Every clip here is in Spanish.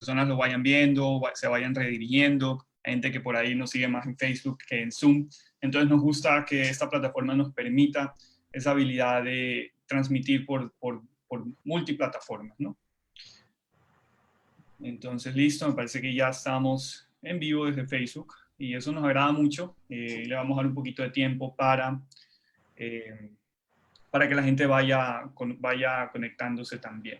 personas lo vayan viendo, se vayan redirigiendo, hay gente que por ahí nos sigue más en Facebook que en Zoom. Entonces nos gusta que esta plataforma nos permita esa habilidad de transmitir por multiplataformas, ¿no? Entonces, listo, me parece que ya estamos en vivo desde Facebook y eso nos agrada mucho. Le vamos a dar un poquito de tiempo eh, para que la gente vaya conectándose también.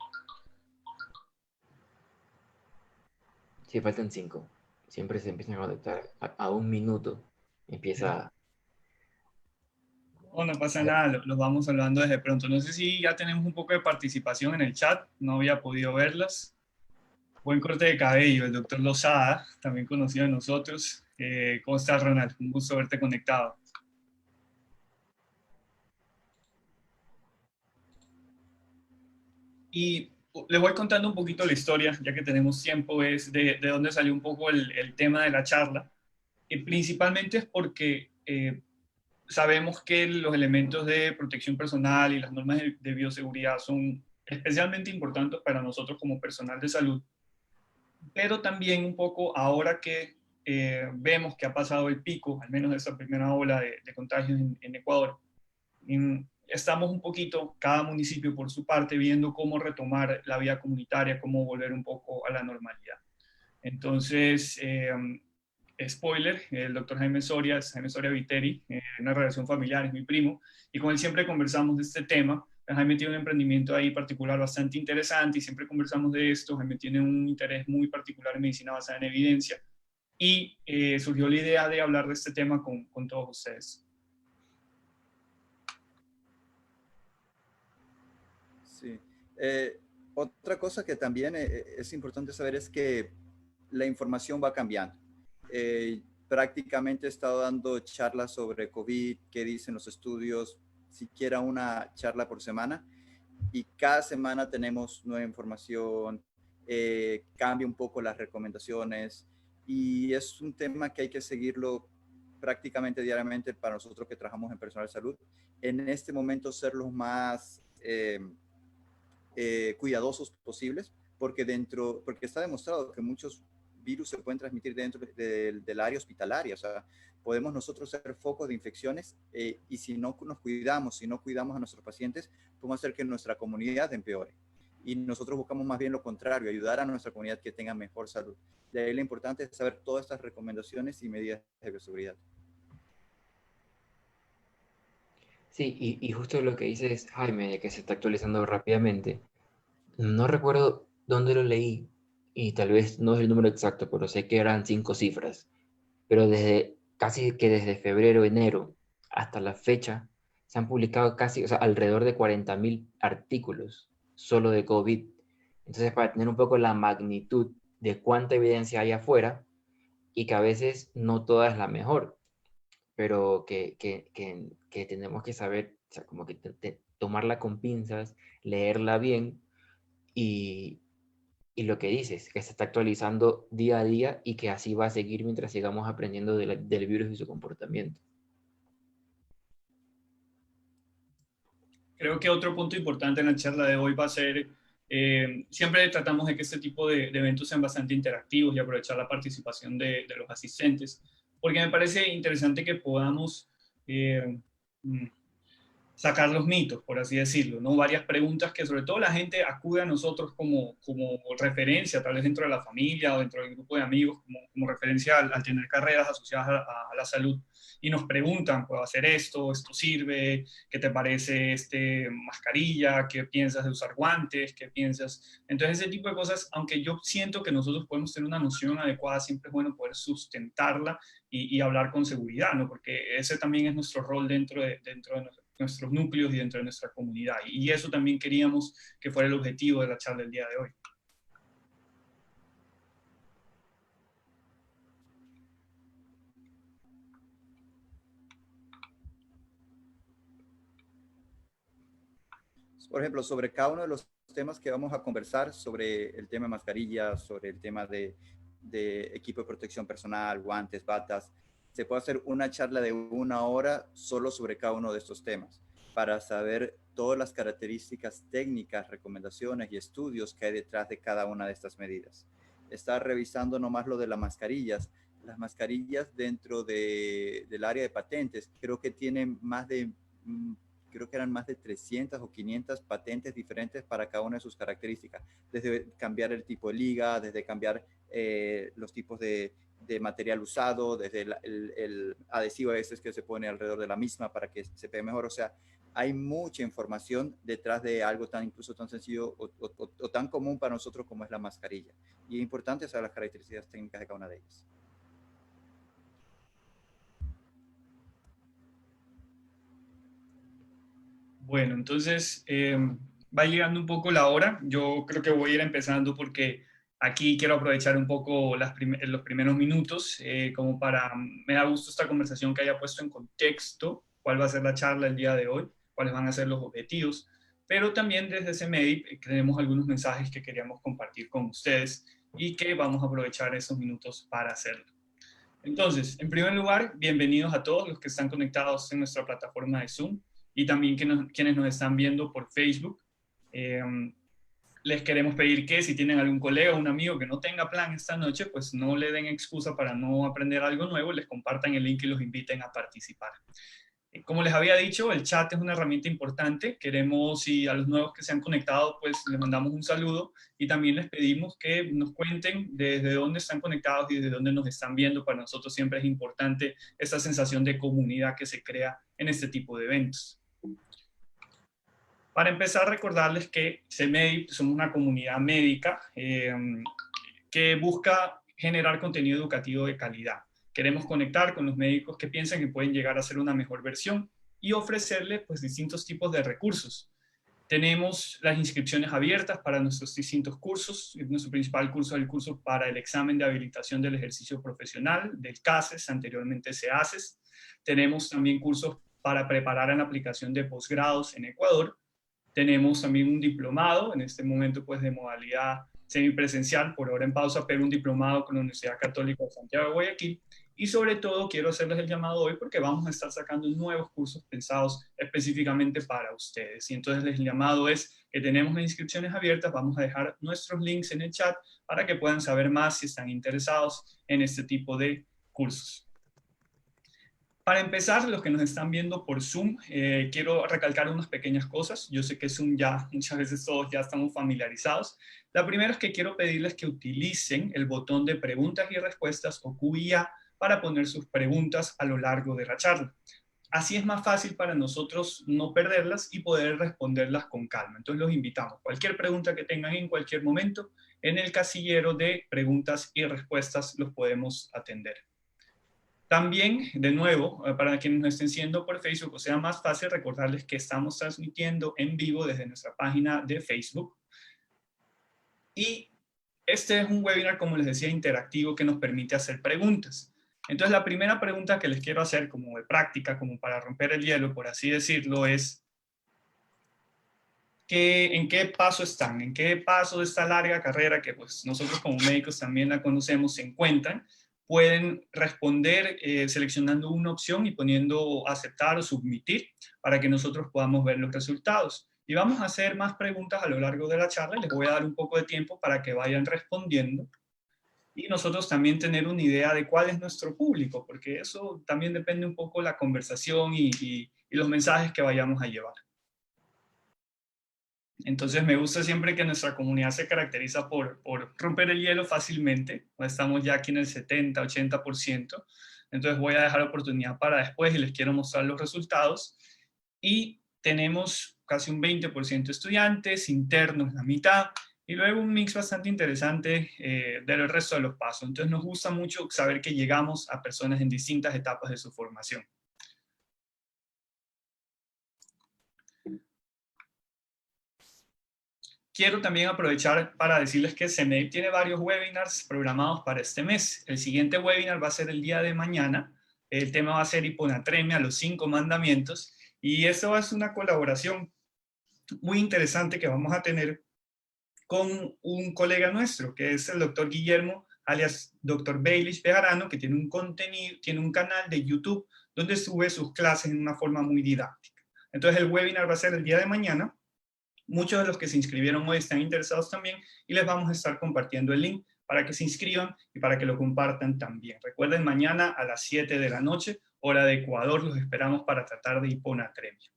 Sí, faltan 5. Siempre se empiezan a conectar a 1 minuto. Empieza. Oh, no pasa nada, los vamos hablando desde pronto. No sé si ya tenemos un poco de participación en el chat, no había podido verlas. Buen corte de cabello, el doctor Lozada, también conocido de nosotros. ¿Cómo estás, Ronald? Un gusto verte conectado. Y les voy contando un poquito la historia, ya que tenemos tiempo, es de dónde salió un poco el tema de la charla. Principalmente es porque sabemos que los elementos de protección personal y las normas de bioseguridad son especialmente importantes para nosotros como personal de salud, pero también un poco ahora que vemos que ha pasado el pico, al menos de esa primera ola de contagios en Ecuador, estamos un poquito, cada municipio por su parte, viendo cómo retomar la vía comunitaria, cómo volver un poco a la normalidad. Entonces, spoiler, el doctor Jaime Soria, es Jaime Soria Viteri, una relación familiar, es mi primo, y con él siempre conversamos de este tema. Jaime tiene un emprendimiento ahí particular bastante interesante y siempre conversamos de esto. Jaime tiene un interés muy particular en medicina basada en evidencia y surgió la idea de hablar de este tema con todos ustedes. Sí. Otra cosa que también es importante saber es que la información va cambiando. Prácticamente he estado dando charlas sobre COVID, qué dicen los estudios, siquiera una charla por semana, y cada semana tenemos nueva información, cambia un poco las recomendaciones, y es un tema que hay que seguirlo prácticamente diariamente para nosotros que trabajamos en personal de salud. En este momento ser los más cuidadosos posibles, porque está demostrado que muchos virus se pueden transmitir dentro del área hospitalaria. O sea, podemos nosotros ser focos de infecciones y si no nos cuidamos, si no cuidamos a nuestros pacientes, podemos hacer que nuestra comunidad empeore. Y nosotros buscamos más bien lo contrario, ayudar a nuestra comunidad que tenga mejor salud. De ahí lo importante es saber todas estas recomendaciones y medidas de bioseguridad. Sí, y justo lo que dices, Jaime, de que se está actualizando rápidamente. No recuerdo dónde lo leí y tal vez no es el número exacto, pero sé que eran 5 cifras. Pero casi que desde febrero, enero hasta la fecha se han publicado casi, o sea, alrededor de 40.000 artículos solo de COVID. Entonces, para tener un poco la magnitud de cuánta evidencia hay afuera y que a veces no toda es la mejor, pero que tenemos que saber, o sea, como que tomarla con pinzas, leerla bien y, y lo que dices, que se está actualizando día a día y que así va a seguir mientras sigamos aprendiendo del virus y su comportamiento. Creo que otro punto importante en la charla de hoy va a ser, siempre tratamos de que este tipo de eventos sean bastante interactivos y aprovechar la participación de los asistentes, porque me parece interesante que podamos eh, mm, sacar los mitos, por así decirlo, ¿no? Varias preguntas que sobre todo la gente acude a nosotros como referencia, tal vez dentro de la familia o dentro del grupo de amigos, como referencia al tener carreras asociadas a la salud. Y nos preguntan, ¿puedo hacer esto? ¿Esto sirve? ¿Qué te parece mascarilla? ¿Qué piensas de usar guantes? ¿Qué piensas? Entonces, ese tipo de cosas, aunque yo siento que nosotros podemos tener una noción adecuada, siempre es bueno poder sustentarla y hablar con seguridad, ¿no? Porque ese también es nuestro rol dentro de nuestros núcleos y dentro de nuestra comunidad. Y eso también queríamos que fuera el objetivo de la charla del día de hoy. Por ejemplo, sobre cada uno de los temas que vamos a conversar, sobre el tema de mascarillas, sobre el tema de equipo de protección personal, guantes, batas, se puede hacer una charla de 1 hora solo sobre cada uno de estos temas para saber todas las características técnicas, recomendaciones y estudios que hay detrás de cada una de estas medidas. estaba revisando nomás lo de las mascarillas. Las mascarillas dentro del área de patentes, creo que tienen más de, creo que eran más de 300 o 500 patentes diferentes para cada una de sus características. Desde cambiar el tipo de liga, desde cambiar los tipos de material usado, desde el adhesivo a veces que se pone alrededor de la misma para que se pegue mejor. O sea, hay mucha información detrás de algo tan incluso tan sencillo o tan común para nosotros como es la mascarilla. Y es importante saber las características técnicas de cada una de ellas. Bueno, entonces va llegando un poco la hora. Yo creo que voy a ir empezando porque aquí quiero aprovechar un poco los primeros minutos, como para, me da gusto esta conversación que haya puesto en contexto cuál va a ser la charla el día de hoy, cuáles van a ser los objetivos, pero también desde CMEDI tenemos algunos mensajes que queríamos compartir con ustedes y que vamos a aprovechar esos minutos para hacerlo. Entonces, en primer lugar, bienvenidos a todos los que están conectados en nuestra plataforma de Zoom y también quienes nos están viendo por Facebook. Les queremos pedir que si tienen algún colega o un amigo que no tenga plan esta noche, pues no le den excusa para no aprender algo nuevo, les compartan el link y los inviten a participar. Como les había dicho, el chat es una herramienta importante. Queremos, y a los nuevos que se han conectado, pues les mandamos un saludo y también les pedimos que nos cuenten desde dónde están conectados y desde dónde nos están viendo. Para nosotros siempre es importante esta sensación de comunidad que se crea en este tipo de eventos. Para empezar, recordarles que CMEDI somos una comunidad médica que busca generar contenido educativo de calidad. Queremos conectar con los médicos que piensan que pueden llegar a ser una mejor versión y ofrecerle pues distintos tipos de recursos. Tenemos las inscripciones abiertas para nuestros distintos cursos. Nuestro principal curso es el curso para el examen de habilitación del ejercicio profesional, del CASES, anteriormente SEACES. Tenemos también cursos para preparar en la aplicación de posgrados en Ecuador. Tenemos también un diplomado, en este momento pues de modalidad semipresencial, por ahora en pausa, pero un diplomado con la Universidad Católica de Santiago de Guayaquil. Y sobre todo quiero hacerles el llamado hoy porque vamos a estar sacando nuevos cursos pensados específicamente para ustedes. Y entonces el llamado es que tenemos las inscripciones abiertas, vamos a dejar nuestros links en el chat para que puedan saber más si están interesados en este tipo de cursos. Para empezar, los que nos están viendo por Zoom, quiero recalcar unas pequeñas cosas. Yo sé que Zoom ya, muchas veces todos ya estamos familiarizados. La primera es que quiero pedirles que utilicen el botón de preguntas y respuestas o Q&A para poner sus preguntas a lo largo de la charla. Así es más fácil para nosotros no perderlas y poder responderlas con calma. Entonces los invitamos. Cualquier pregunta que tengan en cualquier momento, en el casillero de preguntas y respuestas los podemos atender. También, de nuevo, para quienes nos estén siendo por Facebook, o sea, más fácil recordarles que estamos transmitiendo en vivo desde nuestra página de Facebook. Y este es un webinar, como les decía, interactivo que nos permite hacer preguntas. Entonces, la primera pregunta que les quiero hacer como de práctica, como para romper el hielo, por así decirlo, es ¿en qué paso están? ¿En qué paso de esta larga carrera que pues nosotros como médicos también la conocemos se encuentran? Pueden responder seleccionando una opción y poniendo aceptar o submitir para que nosotros podamos ver los resultados. Y vamos a hacer más preguntas a lo largo de la charla. Les voy a dar un poco de tiempo para que vayan respondiendo y nosotros también tener una idea de cuál es nuestro público, porque eso también depende un poco de la conversación y los mensajes que vayamos a llevar. Entonces me gusta siempre que nuestra comunidad se caracteriza por romper el hielo fácilmente. Estamos ya aquí en el 70, 80%. Entonces voy a dejar oportunidad para después y les quiero mostrar los resultados. Y tenemos casi un 20% estudiantes, internos la mitad, y luego un mix bastante interesante del resto de los pasos. Entonces nos gusta mucho saber que llegamos a personas en distintas etapas de su formación. Quiero también aprovechar para decirles que CMEDI tiene varios webinars programados para este mes. El siguiente webinar va a ser el día de mañana. El tema va a ser hiponatremia, los 5 mandamientos. Y eso es una colaboración muy interesante que vamos a tener con un colega nuestro, que es el doctor Guillermo, alias Dr. Baelish Bejarano, que tiene un canal de YouTube donde sube sus clases en una forma muy didáctica. Entonces el webinar va a ser el día de mañana. Muchos de los que se inscribieron hoy están interesados también y les vamos a estar compartiendo el link para que se inscriban y para que lo compartan también. Recuerden, mañana a las 7 de la noche, hora de Ecuador, los esperamos para tratar de hiponatremia.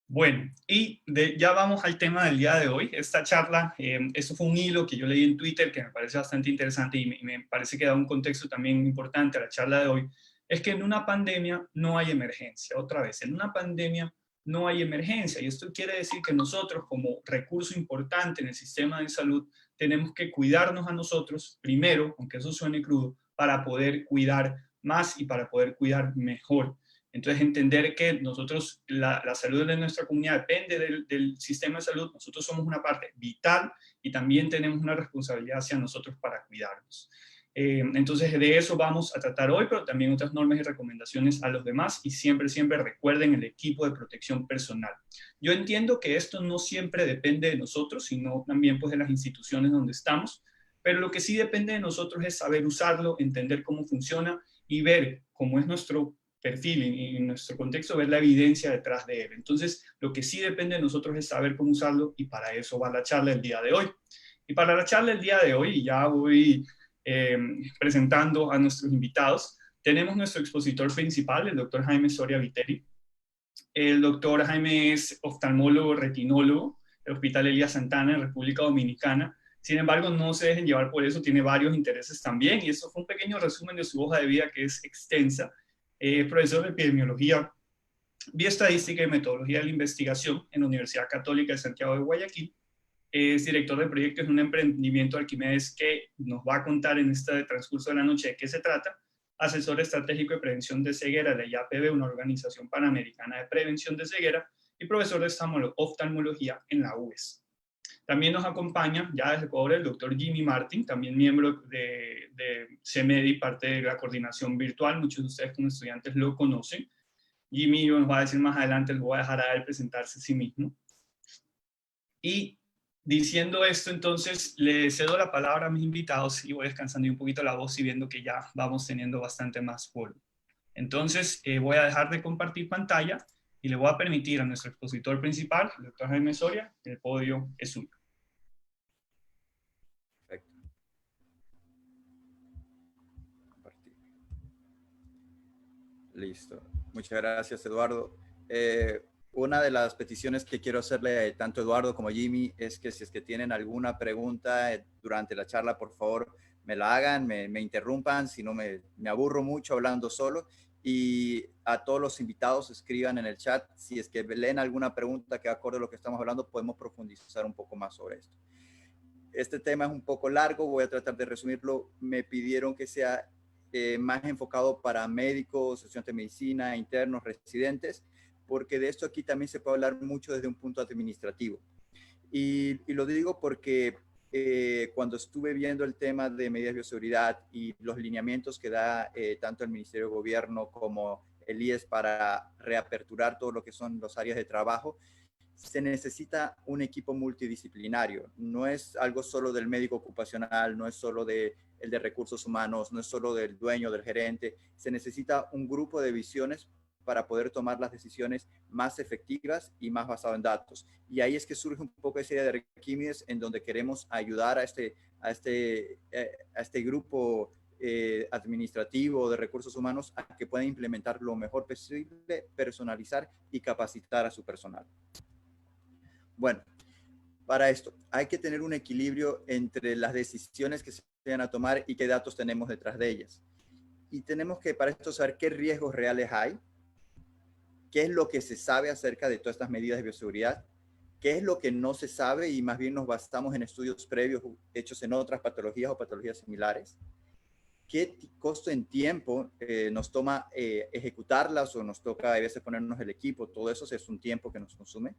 Bueno, y ya vamos al tema del día de hoy. Esta charla, eso fue un hilo que yo leí en Twitter que me parece bastante interesante y me parece que da un contexto también importante a la charla de hoy, es que en una pandemia no hay emergencia. Otra vez, en una pandemia no hay emergencia, y esto quiere decir que nosotros, como recurso importante en el sistema de salud, tenemos que cuidarnos a nosotros primero, aunque eso suene crudo, para poder cuidar más y para poder cuidar mejor. Entonces, entender que nosotros, la salud de nuestra comunidad depende del sistema de salud, nosotros somos una parte vital y también tenemos una responsabilidad hacia nosotros para cuidarnos. Entonces, de eso vamos a tratar hoy, pero también otras normas y recomendaciones a los demás, y siempre, siempre recuerden el equipo de protección personal. Yo entiendo que esto no siempre depende de nosotros, sino también pues de las instituciones donde estamos, pero lo que sí depende de nosotros es saber usarlo, entender cómo funciona y ver cómo es nuestro perfil y en nuestro contexto, ver la evidencia detrás de él. Entonces, lo que sí depende de nosotros es saber cómo usarlo, y para eso va la charla del día de hoy. Y para la charla del día de hoy, y ya voy presentando a nuestros invitados, tenemos nuestro expositor principal, el doctor Jaime Soria Viteri. El doctor Jaime es oftalmólogo retinólogo del Hospital Elías Santana en República Dominicana. Sin embargo, no se dejen llevar por eso, tiene varios intereses también, y eso fue un pequeño resumen de su hoja de vida, que es extensa. Profesor de epidemiología, bioestadística y metodología de la investigación en la Universidad Católica de Santiago de Guayaquil. Es director de proyectos en un emprendimiento de Arquímedes que nos va a contar en este transcurso de la noche de qué se trata. Asesor estratégico de prevención de ceguera de IAPB, una organización panamericana de prevención de ceguera, y profesor de oftalmología en la UES. También nos acompaña, ya desde Ecuador, el doctor Jimmy Martin, también miembro de CEMEDI, parte de la coordinación virtual. Muchos de ustedes como estudiantes lo conocen. Jimmy nos va a decir más adelante, les voy a dejar a él presentarse a sí mismo. Y diciendo esto, entonces, le cedo la palabra a mis invitados y voy descansando un poquito la voz y viendo que ya vamos teniendo bastante más polvo. Entonces, voy a dejar de compartir pantalla y le voy a permitir a nuestro expositor principal, el doctor Jaime Soria, el podio es suyo. Perfecto. Compartir. Listo. Muchas gracias, Eduardo. Una de las peticiones que quiero hacerle tanto a Eduardo como a Jimmy es que si es que tienen alguna pregunta durante la charla, por favor, me la hagan, me interrumpan, si no me aburro mucho hablando solo. Y a todos los invitados escriban en el chat si es que leen alguna pregunta que acorde a lo que estamos hablando, podemos profundizar un poco más sobre esto. Este tema es un poco largo, voy a tratar de resumirlo. Me pidieron que sea más enfocado para médicos, estudiantes de medicina, internos, residentes, porque de esto aquí también se puede hablar mucho desde un punto administrativo. Y lo digo porque cuando estuve viendo el tema de medidas de bioseguridad y los lineamientos que da tanto el Ministerio de Gobierno como el IES para reaperturar todo lo que son las áreas de trabajo, se necesita un equipo multidisciplinario. No es algo solo del médico ocupacional, no es solo el de recursos humanos, no es solo del dueño, del gerente. Se necesita un grupo de visiones para poder tomar las decisiones más efectivas y más basado en datos. Y ahí es que surge un poco esa idea de Arquímedes, en donde queremos ayudar a este grupo administrativo de recursos humanos a que puedan implementar lo mejor posible, personalizar y capacitar a su personal. Bueno, para esto hay que tener un equilibrio entre las decisiones que se vayan a tomar y qué datos tenemos detrás de ellas. Y tenemos que para esto saber qué riesgos reales hay, qué es lo que se sabe acerca de todas estas medidas de bioseguridad, qué es lo que no se sabe y más bien nos basamos en estudios previos hechos en otras patologías o patologías similares, qué costo en tiempo nos toma ejecutarlas o nos toca a veces ponernos el equipo, todo eso es un tiempo que nos consume,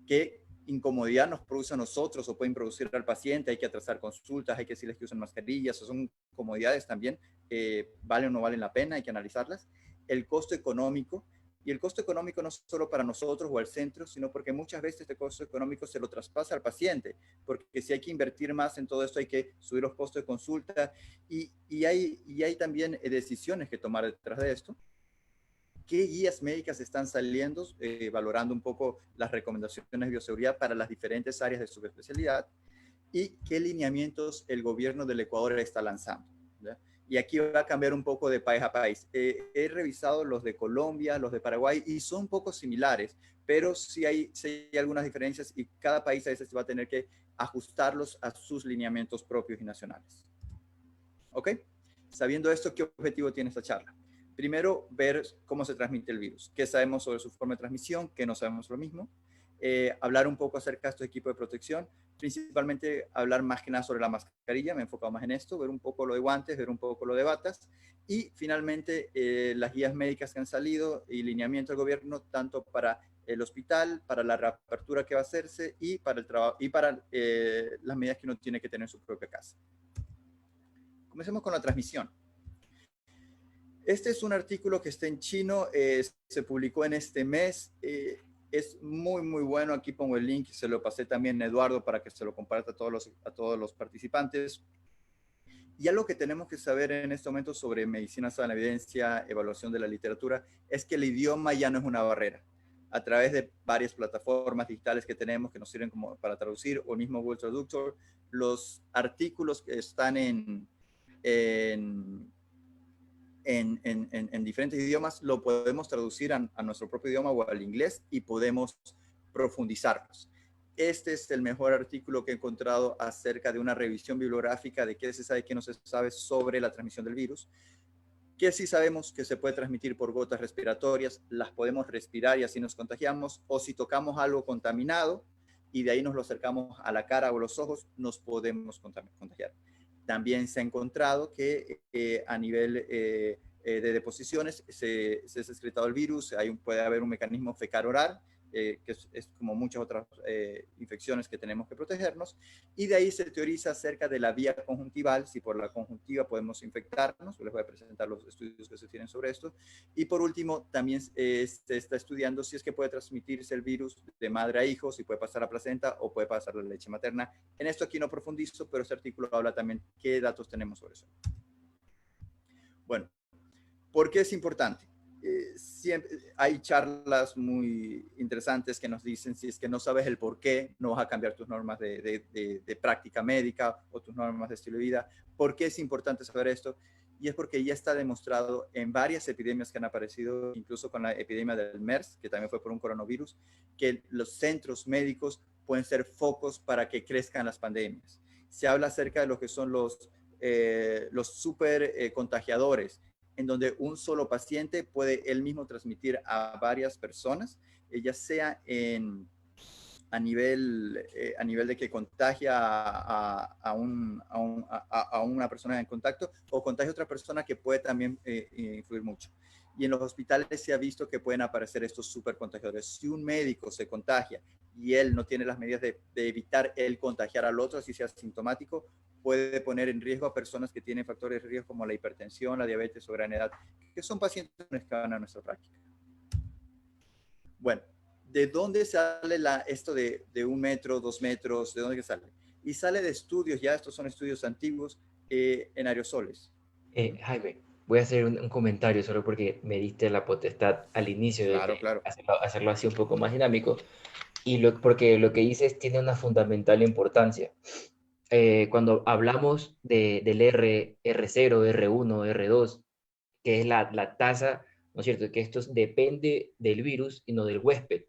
qué incomodidad nos produce a nosotros o pueden producir al paciente, hay que atrasar consultas, hay que decirles que usen mascarillas, son comodidades también, valen o no valen la pena, hay que analizarlas. El costo económico, y el costo económico no solo para nosotros o al centro, sino porque muchas veces este costo económico se lo traspasa al paciente, porque si hay que invertir más en todo esto hay que subir los costos de consulta y hay también decisiones que tomar detrás de esto. ¿Qué guías médicas están saliendo, valorando un poco las recomendaciones de bioseguridad para las diferentes áreas de subespecialidad? y qué lineamientos el gobierno del Ecuador está lanzando, ¿ya? Y aquí va a cambiar un poco de país a país. He revisado los de Colombia, los de Paraguay, y son un poco similares, pero sí hay algunas diferencias y cada país a veces va a tener que ajustarlos a sus lineamientos propios y nacionales. ¿Ok? Sabiendo esto, ¿qué objetivo tiene esta charla? Primero, ver cómo se transmite el virus, qué sabemos sobre su forma de transmisión, qué no sabemos lo mismo. Hablar un poco acerca de estos equipos de protección, principalmente hablar más que nada sobre la mascarilla, me he enfocado más en esto, ver un poco lo de guantes, ver un poco lo de batas, y finalmente las guías médicas que han salido y lineamiento del gobierno, tanto para el hospital, para la reapertura que va a hacerse y para el trabajo y para las medidas que uno tiene que tener en su propia casa. Comencemos con la transmisión. Este es un artículo que está en chino, se publicó en este mes, es muy, muy bueno. Aquí pongo el link, se lo pasé también a Eduardo para que se lo comparta a todos los participantes. Y algo que tenemos que saber en este momento sobre medicina basada en la evidencia, evaluación de la literatura, es que el idioma ya no es una barrera. A través de varias plataformas digitales que tenemos que nos sirven como para traducir, o el mismo Google Traductor, los artículos que están en diferentes idiomas, lo podemos traducir a nuestro propio idioma o al inglés y podemos profundizarlos. Este es el mejor artículo que he encontrado acerca de una revisión bibliográfica de qué se sabe y qué no se sabe sobre la transmisión del virus. Que sí sabemos que se puede transmitir por gotas respiratorias, las podemos respirar y así nos contagiamos, o si tocamos algo contaminado y de ahí nos lo acercamos a la cara o los ojos, nos podemos contagiar. También se ha encontrado que a nivel de deposiciones se ha excretado el virus, puede haber un mecanismo fecal-oral, que es como muchas otras infecciones que tenemos que protegernos, y de ahí se teoriza acerca de la vía conjuntival, si por la conjuntiva podemos infectarnos. Les voy a presentar los estudios que se tienen sobre esto. Y por último, también se está estudiando si es que puede transmitirse el virus de madre a hijo, si puede pasar a placenta o puede pasar a la leche materna. En esto aquí no profundizo, pero este artículo habla también qué datos tenemos sobre eso. Bueno, ¿por qué es importante? Siempre hay charlas muy interesantes que nos dicen, si es que no sabes el por qué, no vas a cambiar tus normas de práctica médica o tus normas de estilo de vida. ¿Por qué es importante saber esto? Y es porque ya está demostrado en varias epidemias que han aparecido, incluso con la epidemia del MERS, que también fue por un coronavirus, que los centros médicos pueden ser focos para que crezcan las pandemias. Se habla acerca de lo que son los super contagiadores, en donde un solo paciente puede él mismo transmitir a varias personas, ya sea a nivel de que contagia a una persona en contacto o contagia a otra persona que puede también influir mucho. Y en los hospitales se ha visto que pueden aparecer estos super contagiadores. Si un médico se contagia y él no tiene las medidas de evitar el contagiar al otro, así sea asintomático, puede poner en riesgo a personas que tienen factores de riesgo como la hipertensión, la diabetes o gran edad, que son pacientes que van a nuestra práctica. Bueno, ¿de dónde sale esto de 1 metro, 2 metros? ¿De dónde sale? Y sale de estudios, ya estos son estudios antiguos, en aerosoles. Jaime, voy a hacer un comentario solo porque me diste la potestad al inicio Claro, de claro. hacerlo así un poco más dinámico. Y porque lo que dices tiene una fundamental importancia. Cuando hablamos del R0, R1, R2, que es la tasa, ¿no es cierto? Que esto depende del virus y no del huésped.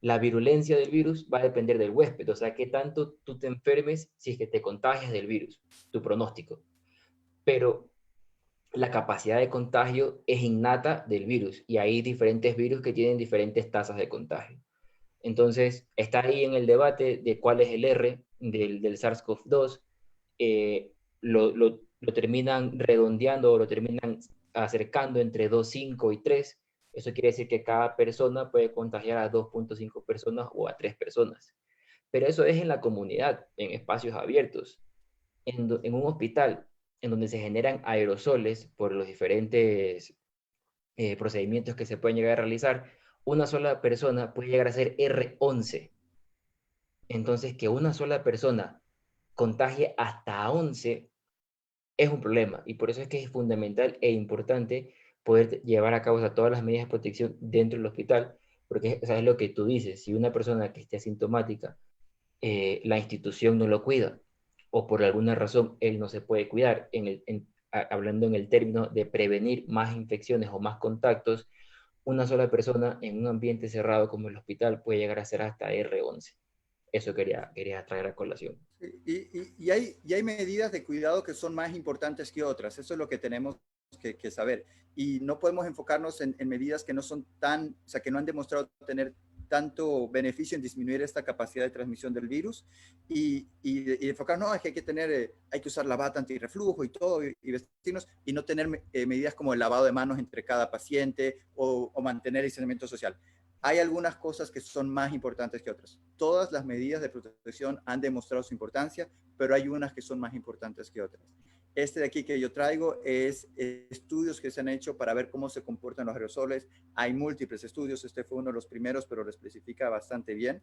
La virulencia del virus va a depender del huésped, o sea, qué tanto tú te enfermes si es que te contagias del virus, tu pronóstico. Pero la capacidad de contagio es innata del virus y hay diferentes virus que tienen diferentes tasas de contagio. Entonces, está ahí en el debate de cuál es el R del SARS-CoV-2. Lo terminan redondeando o lo terminan acercando entre 2,5 y 3. Eso quiere decir que cada persona puede contagiar a 2,5 personas o a 3 personas. Pero eso es en la comunidad, en espacios abiertos. En un hospital, en donde se generan aerosoles por los diferentes procedimientos que se pueden llegar a realizar, una sola persona puede llegar a ser R11. Entonces, que una sola persona contagie hasta 11 es un problema. Y por eso es que es fundamental e importante poder llevar a cabo todas las medidas de protección dentro del hospital, porque es lo que tú dices, si una persona que esté asintomática, la institución no lo cuida, o por alguna razón él no se puede cuidar, hablando en el término de prevenir más infecciones o más contactos, una sola persona en un ambiente cerrado como el hospital puede llegar a ser hasta R11. Eso quería traer a colación. Y hay medidas de cuidado que son más importantes que otras. Eso es lo que tenemos que saber. Y no podemos enfocarnos en medidas que no son tan, o sea, que no han demostrado tener tanto beneficio en disminuir esta capacidad de transmisión del virus y enfocarnos, no, es que hay que tener, hay que usar la bata antirreflujo y todo, y vestirnos, y no tener medidas como el lavado de manos entre cada paciente o mantener el distanciamiento social. Hay algunas cosas que son más importantes que otras. Todas las medidas de protección han demostrado su importancia, pero hay unas que son más importantes que otras. Este de aquí que yo traigo es estudios que se han hecho para ver cómo se comportan los aerosoles. Hay múltiples estudios, este fue uno de los primeros, pero lo especifica bastante bien.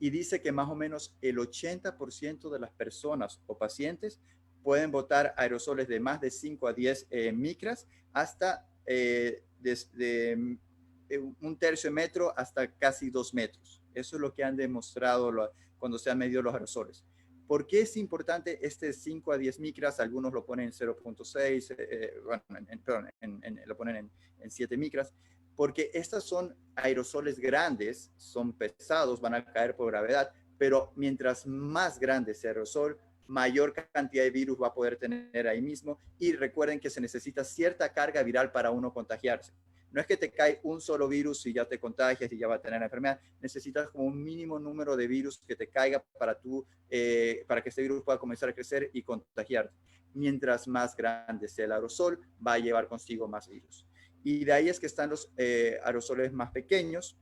Y dice que más o menos el 80% de las personas o pacientes pueden botar aerosoles de más de 5 a 10 micras hasta desde un tercio de metro hasta casi 2 metros. Eso es lo que han demostrado cuando se han medido los aerosoles. ¿Por qué es importante este 5 a 10 micras? Algunos lo ponen en 0.6, bueno, lo ponen en 7 micras, porque estas son aerosoles grandes, son pesados, van a caer por gravedad, pero mientras más grande ese aerosol, mayor cantidad de virus va a poder tener ahí mismo. Y recuerden que se necesita cierta carga viral para uno contagiarse. No es que te cae un solo virus y ya te contagias y ya va a tener la enfermedad. Necesitas como un mínimo número de virus que te caiga para que este virus pueda comenzar a crecer y contagiarte. Mientras más grande sea el aerosol, va a llevar consigo más virus. Y de ahí es que están los aerosoles más pequeños,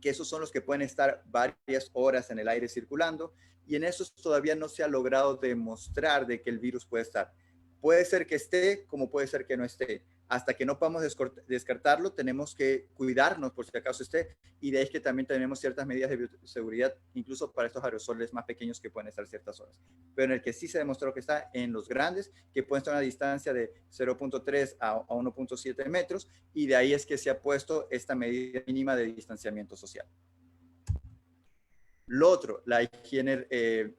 que esos son los que pueden estar varias horas en el aire circulando, y en esos todavía no se ha logrado demostrar de que el virus puede estar. Puede ser que esté, como puede ser que no esté. Hasta que no podamos descartarlo, tenemos que cuidarnos por si acaso esté, y de ahí es que también tenemos ciertas medidas de bioseguridad, incluso para estos aerosoles más pequeños que pueden estar ciertas horas. Pero en el que sí se demostró que está en los grandes, que pueden estar a una distancia de 0.3 a 1.7 metros, y de ahí es que se ha puesto esta medida mínima de distanciamiento social. Lo otro, la higiene,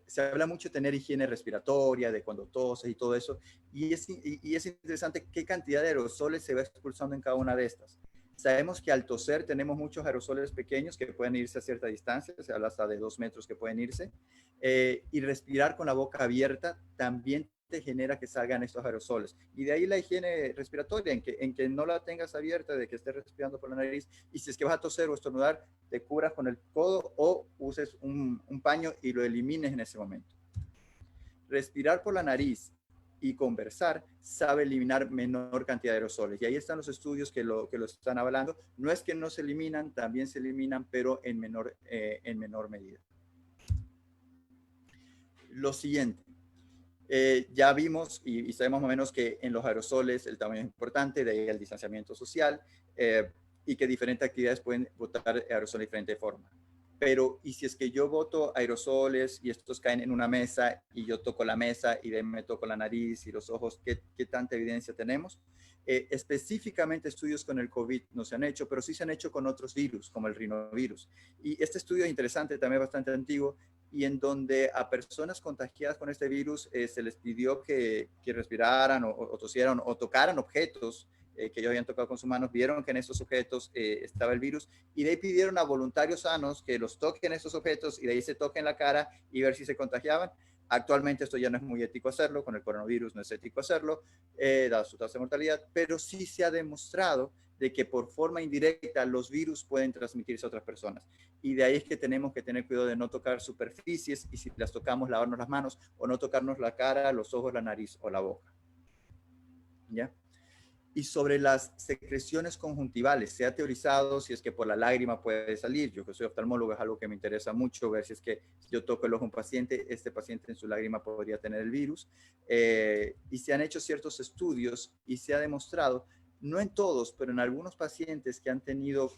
se habla mucho de tener higiene respiratoria, de cuando toses y todo eso, y es interesante qué cantidad de aerosoles se va expulsando en cada una de estas. Sabemos que al toser tenemos muchos aerosoles pequeños que pueden irse a cierta distancia, se habla hasta de 2 metros que pueden irse, y respirar con la boca abierta también te genera que salgan estos aerosoles. Y de ahí la higiene respiratoria, en que no la tengas abierta, de que estés respirando por la nariz, y si es que vas a toser o estornudar, te cubras con el codo o uses un paño y lo elimines en ese momento. Respirar por la nariz y conversar sabe eliminar menor cantidad de aerosoles. Y ahí están los estudios que lo están hablando. No es que no se eliminan, también se eliminan, pero en menor medida. Lo siguiente. Ya vimos y sabemos más o menos que en los aerosoles el tamaño es importante, de ahí el distanciamiento social, y que diferentes actividades pueden botar aerosoles de diferente forma. Pero, ¿y si es que yo boto aerosoles y estos caen en una mesa y yo toco la mesa y de ahí me toco la nariz y los ojos? ¿Qué tanta evidencia tenemos? Específicamente estudios con el COVID no se han hecho, pero sí se han hecho con otros virus, como el rinovirus. Y este estudio es interesante, también bastante antiguo, y en donde a personas contagiadas con este virus se les pidió que respiraran o tosieran o tocaran objetos que ellos habían tocado con sus manos, vieron que en estos objetos estaba el virus, y de ahí pidieron a voluntarios sanos que los toquen estos objetos y de ahí se toquen la cara y ver si se contagiaban. Actualmente esto ya no es muy ético hacerlo, con el coronavirus no es ético hacerlo, dada su tasa de mortalidad, pero sí se ha demostrado de que por forma indirecta los virus pueden transmitirse a otras personas. Y de ahí es que tenemos que tener cuidado de no tocar superficies, y si las tocamos, lavarnos las manos o no tocarnos la cara, los ojos, la nariz o la boca. ¿Ya? Y sobre las secreciones conjuntivales, se ha teorizado si es que por la lágrima puede salir. Yo que soy oftalmólogo, es algo que me interesa mucho, ver si es que yo toco el ojo a un paciente, este paciente en su lágrima podría tener el virus. Y se han hecho ciertos estudios y se ha demostrado, no en todos, pero en algunos pacientes que han tenido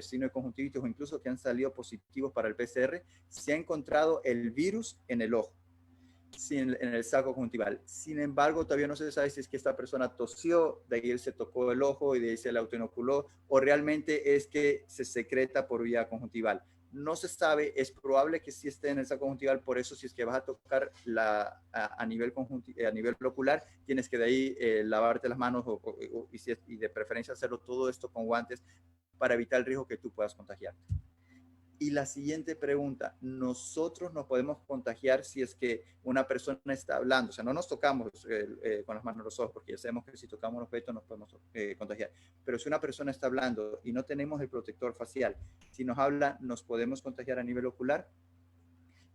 signo de conjuntivitis o incluso que han salido positivos para el PCR, se ha encontrado el virus en el ojo, en el saco conjuntival. Sin embargo, todavía no se sabe si es que esta persona tosió, de ahí él se tocó el ojo y de ahí se le autoinoculó, o realmente es que se secreta por vía conjuntival. no se sabe, es probable que sí esté en el saco conjuntival, por eso si es que vas a tocar a nivel ocular, tienes que de ahí lavarte las manos y de preferencia hacerlo todo esto con guantes para evitar el riesgo que tú puedas contagiarte. Y la siguiente pregunta, nosotros nos podemos contagiar si es que una persona está hablando, o sea, no nos tocamos con las manos los ojos, porque ya sabemos que si tocamos los objetos nos podemos contagiar, pero si una persona está hablando y no tenemos el protector facial, si nos habla, ¿nos podemos contagiar a nivel ocular?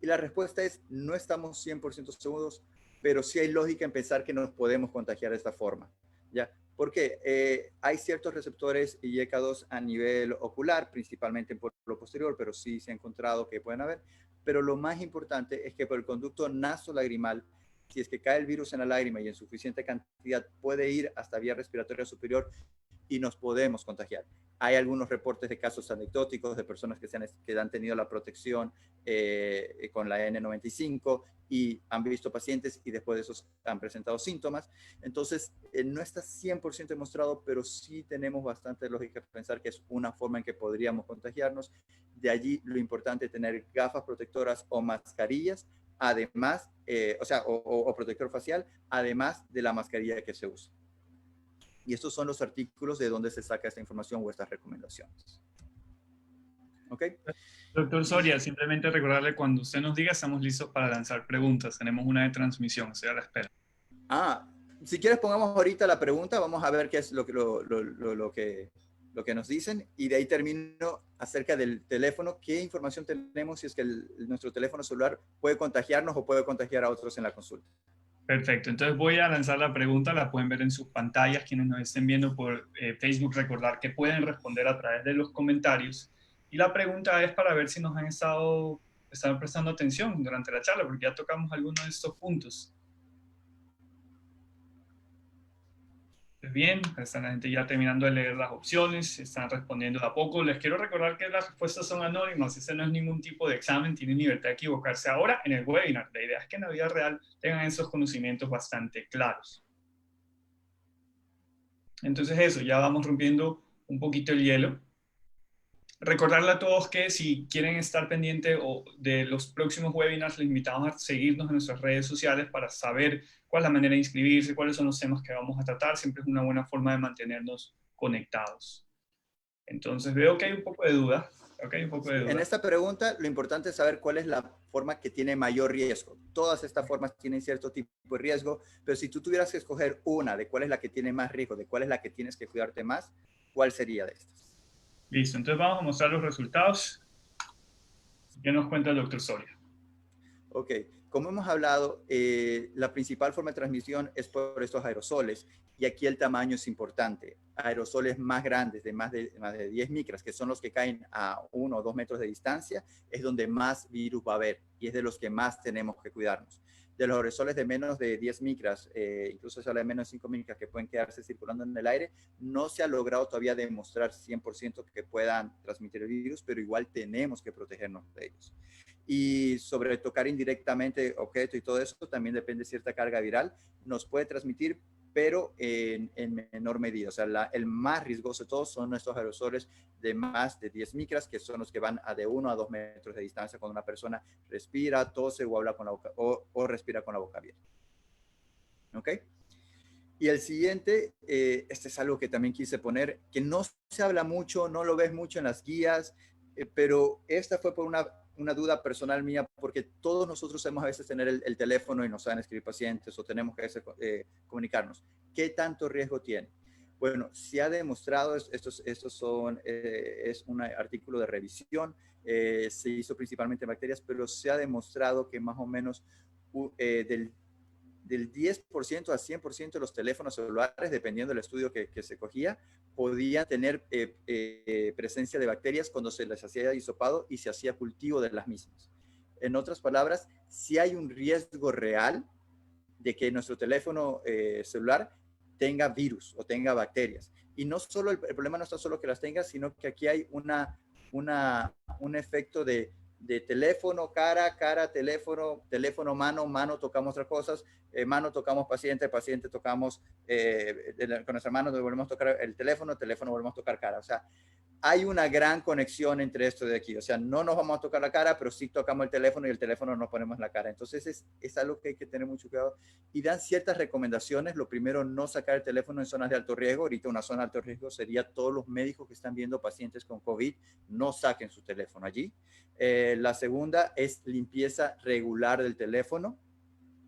Y la respuesta es, no estamos 100% seguros, pero sí hay lógica en pensar que nos podemos contagiar de esta forma, ¿ya? Porque hay ciertos receptores YK2 a nivel ocular, principalmente por lo posterior, pero sí se ha encontrado que pueden haber. Pero lo más importante es que por el conducto nasolagrimal, si es que cae el virus en la lágrima y en suficiente cantidad, puede ir hasta vía respiratoria superior y nos podemos contagiar. Hay algunos reportes de casos anecdóticos de personas que han tenido la protección con la N95 y han visto pacientes y después de eso han presentado síntomas. Entonces, no está 100% demostrado, pero sí tenemos bastante lógica pensar que es una forma en que podríamos contagiarnos. De allí lo importante es tener gafas protectoras o mascarillas, además, o protector facial, además de la mascarilla que se usa. Y estos son los artículos de donde se saca esta información o estas recomendaciones. ¿Ok? Doctor Soria, simplemente recordarle, cuando usted nos diga, estamos listos para lanzar preguntas. Tenemos una de transmisión, estoy a la espera. Si quieres pongamos ahorita la pregunta, vamos a ver qué es lo que nos dicen, y de ahí termino acerca del teléfono. ¿Qué información tenemos si es que nuestro teléfono celular puede contagiarnos o puede contagiar a otros en la consulta? Perfecto, entonces voy a lanzar la pregunta, la pueden ver en sus pantallas, quienes nos estén viendo por Facebook, recordar que pueden responder a través de los comentarios. Y la pregunta es para ver si nos han estado prestando atención durante la charla, porque ya tocamos algunos de estos puntos. Pues bien, está la gente ya terminando de leer las opciones, están respondiendo de a poco. Les quiero recordar que las respuestas son anónimas, este no es ningún tipo de examen, tienen libertad de equivocarse ahora en el webinar. La idea es que en la vida real tengan esos conocimientos bastante claros. Entonces eso, ya vamos rompiendo un poquito el hielo. Recordarle a todos que si quieren estar pendiente de los próximos webinars, les invitamos a seguirnos en nuestras redes sociales para saber cuál es la manera de inscribirse, cuáles son los temas que vamos a tratar. Siempre es una buena forma de mantenernos conectados. Entonces veo que hay un poco de duda. En esta pregunta, lo importante es saber cuál es la forma que tiene mayor riesgo. Todas estas formas tienen cierto tipo de riesgo, pero si tú tuvieras que escoger una de cuál es la que tiene más riesgo, de cuál es la que tienes que cuidarte más, ¿cuál sería de estas? Listo, entonces vamos a mostrar los resultados. ¿Qué nos cuenta el doctor Soria? Ok, como hemos hablado, la principal forma de transmisión es por estos aerosoles, y aquí el tamaño es importante. Aerosoles más grandes, de más de 10 micras, que son los que caen a 1 o 2 metros de distancia, es donde más virus va a haber, y es de los que más tenemos que cuidarnos. De los aerosoles de menos de 10 micras, incluso se habla de menos de 5 micras que pueden quedarse circulando en el aire, no se ha logrado todavía demostrar 100% que puedan transmitir el virus, pero igual tenemos que protegernos de ellos. Y sobre tocar indirectamente objetos y todo eso, también depende de cierta carga viral, nos puede transmitir, pero en menor medida. O sea, el más riesgoso de todos son nuestros aerosoles de más de 10 micras, que son los que van de 1 a 2 metros de distancia cuando una persona respira, tose o habla con la boca, o respira con la boca abierta. ¿Ok? Y el siguiente, este es algo que también quise poner, que no se habla mucho, no lo ves mucho en las guías, pero esta fue por una duda personal mía, porque todos nosotros sabemos a veces tener el teléfono y nos saben escribir pacientes o tenemos que comunicarnos. ¿Qué tanto riesgo tiene? Bueno, se ha demostrado, es un artículo de revisión, se hizo principalmente en bacterias, pero se ha demostrado que más o menos del 10% a 100% de los teléfonos celulares, dependiendo del estudio que se cogía, podían tener presencia de bacterias cuando se les hacía hisopado y se hacía cultivo de las mismas. En otras palabras, si hay un riesgo real de que nuestro teléfono celular tenga virus o tenga bacterias. Y no solo el problema no está solo que las tenga, sino que aquí hay un efecto de de teléfono, cara, cara, teléfono, teléfono, mano, mano, tocamos otras cosas, mano, tocamos paciente, paciente, tocamos con nuestra mano, volvemos a tocar el teléfono, teléfono, volvemos a tocar cara. O sea, hay una gran conexión entre esto de aquí. O sea, no nos vamos a tocar la cara, pero sí tocamos el teléfono y el teléfono nos ponemos en la cara. Entonces es algo que hay que tener mucho cuidado. Y dan ciertas recomendaciones. Lo primero, no sacar el teléfono en zonas de alto riesgo. Ahorita una zona de alto riesgo sería todos los médicos que están viendo pacientes con COVID, no saquen su teléfono allí. La segunda es limpieza regular del teléfono.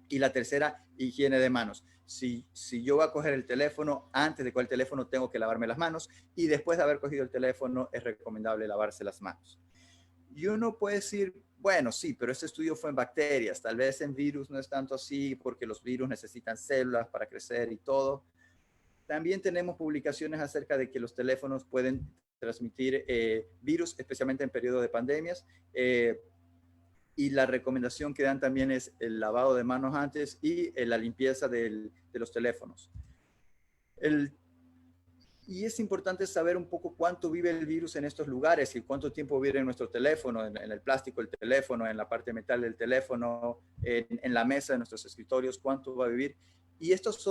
Y la tercera, higiene de manos. Si yo voy a coger el teléfono, antes de coger el teléfono tengo que lavarme las manos y después de haber cogido el teléfono es recomendable lavarse las manos. Y uno puede decir, bueno, sí, pero este estudio fue en bacterias, tal vez en virus no es tanto así porque los virus necesitan células para crecer y todo. También tenemos publicaciones acerca de que los teléfonos pueden transmitir virus, especialmente en periodos de pandemias. Y la recomendación que dan también es el lavado de manos antes y la limpieza de los teléfonos. Y es importante saber un poco cuánto vive el virus en estos lugares y cuánto tiempo vive en nuestro teléfono, en el plástico del teléfono, en la parte metal del teléfono, en la mesa de nuestros escritorios, cuánto va a vivir. Y estos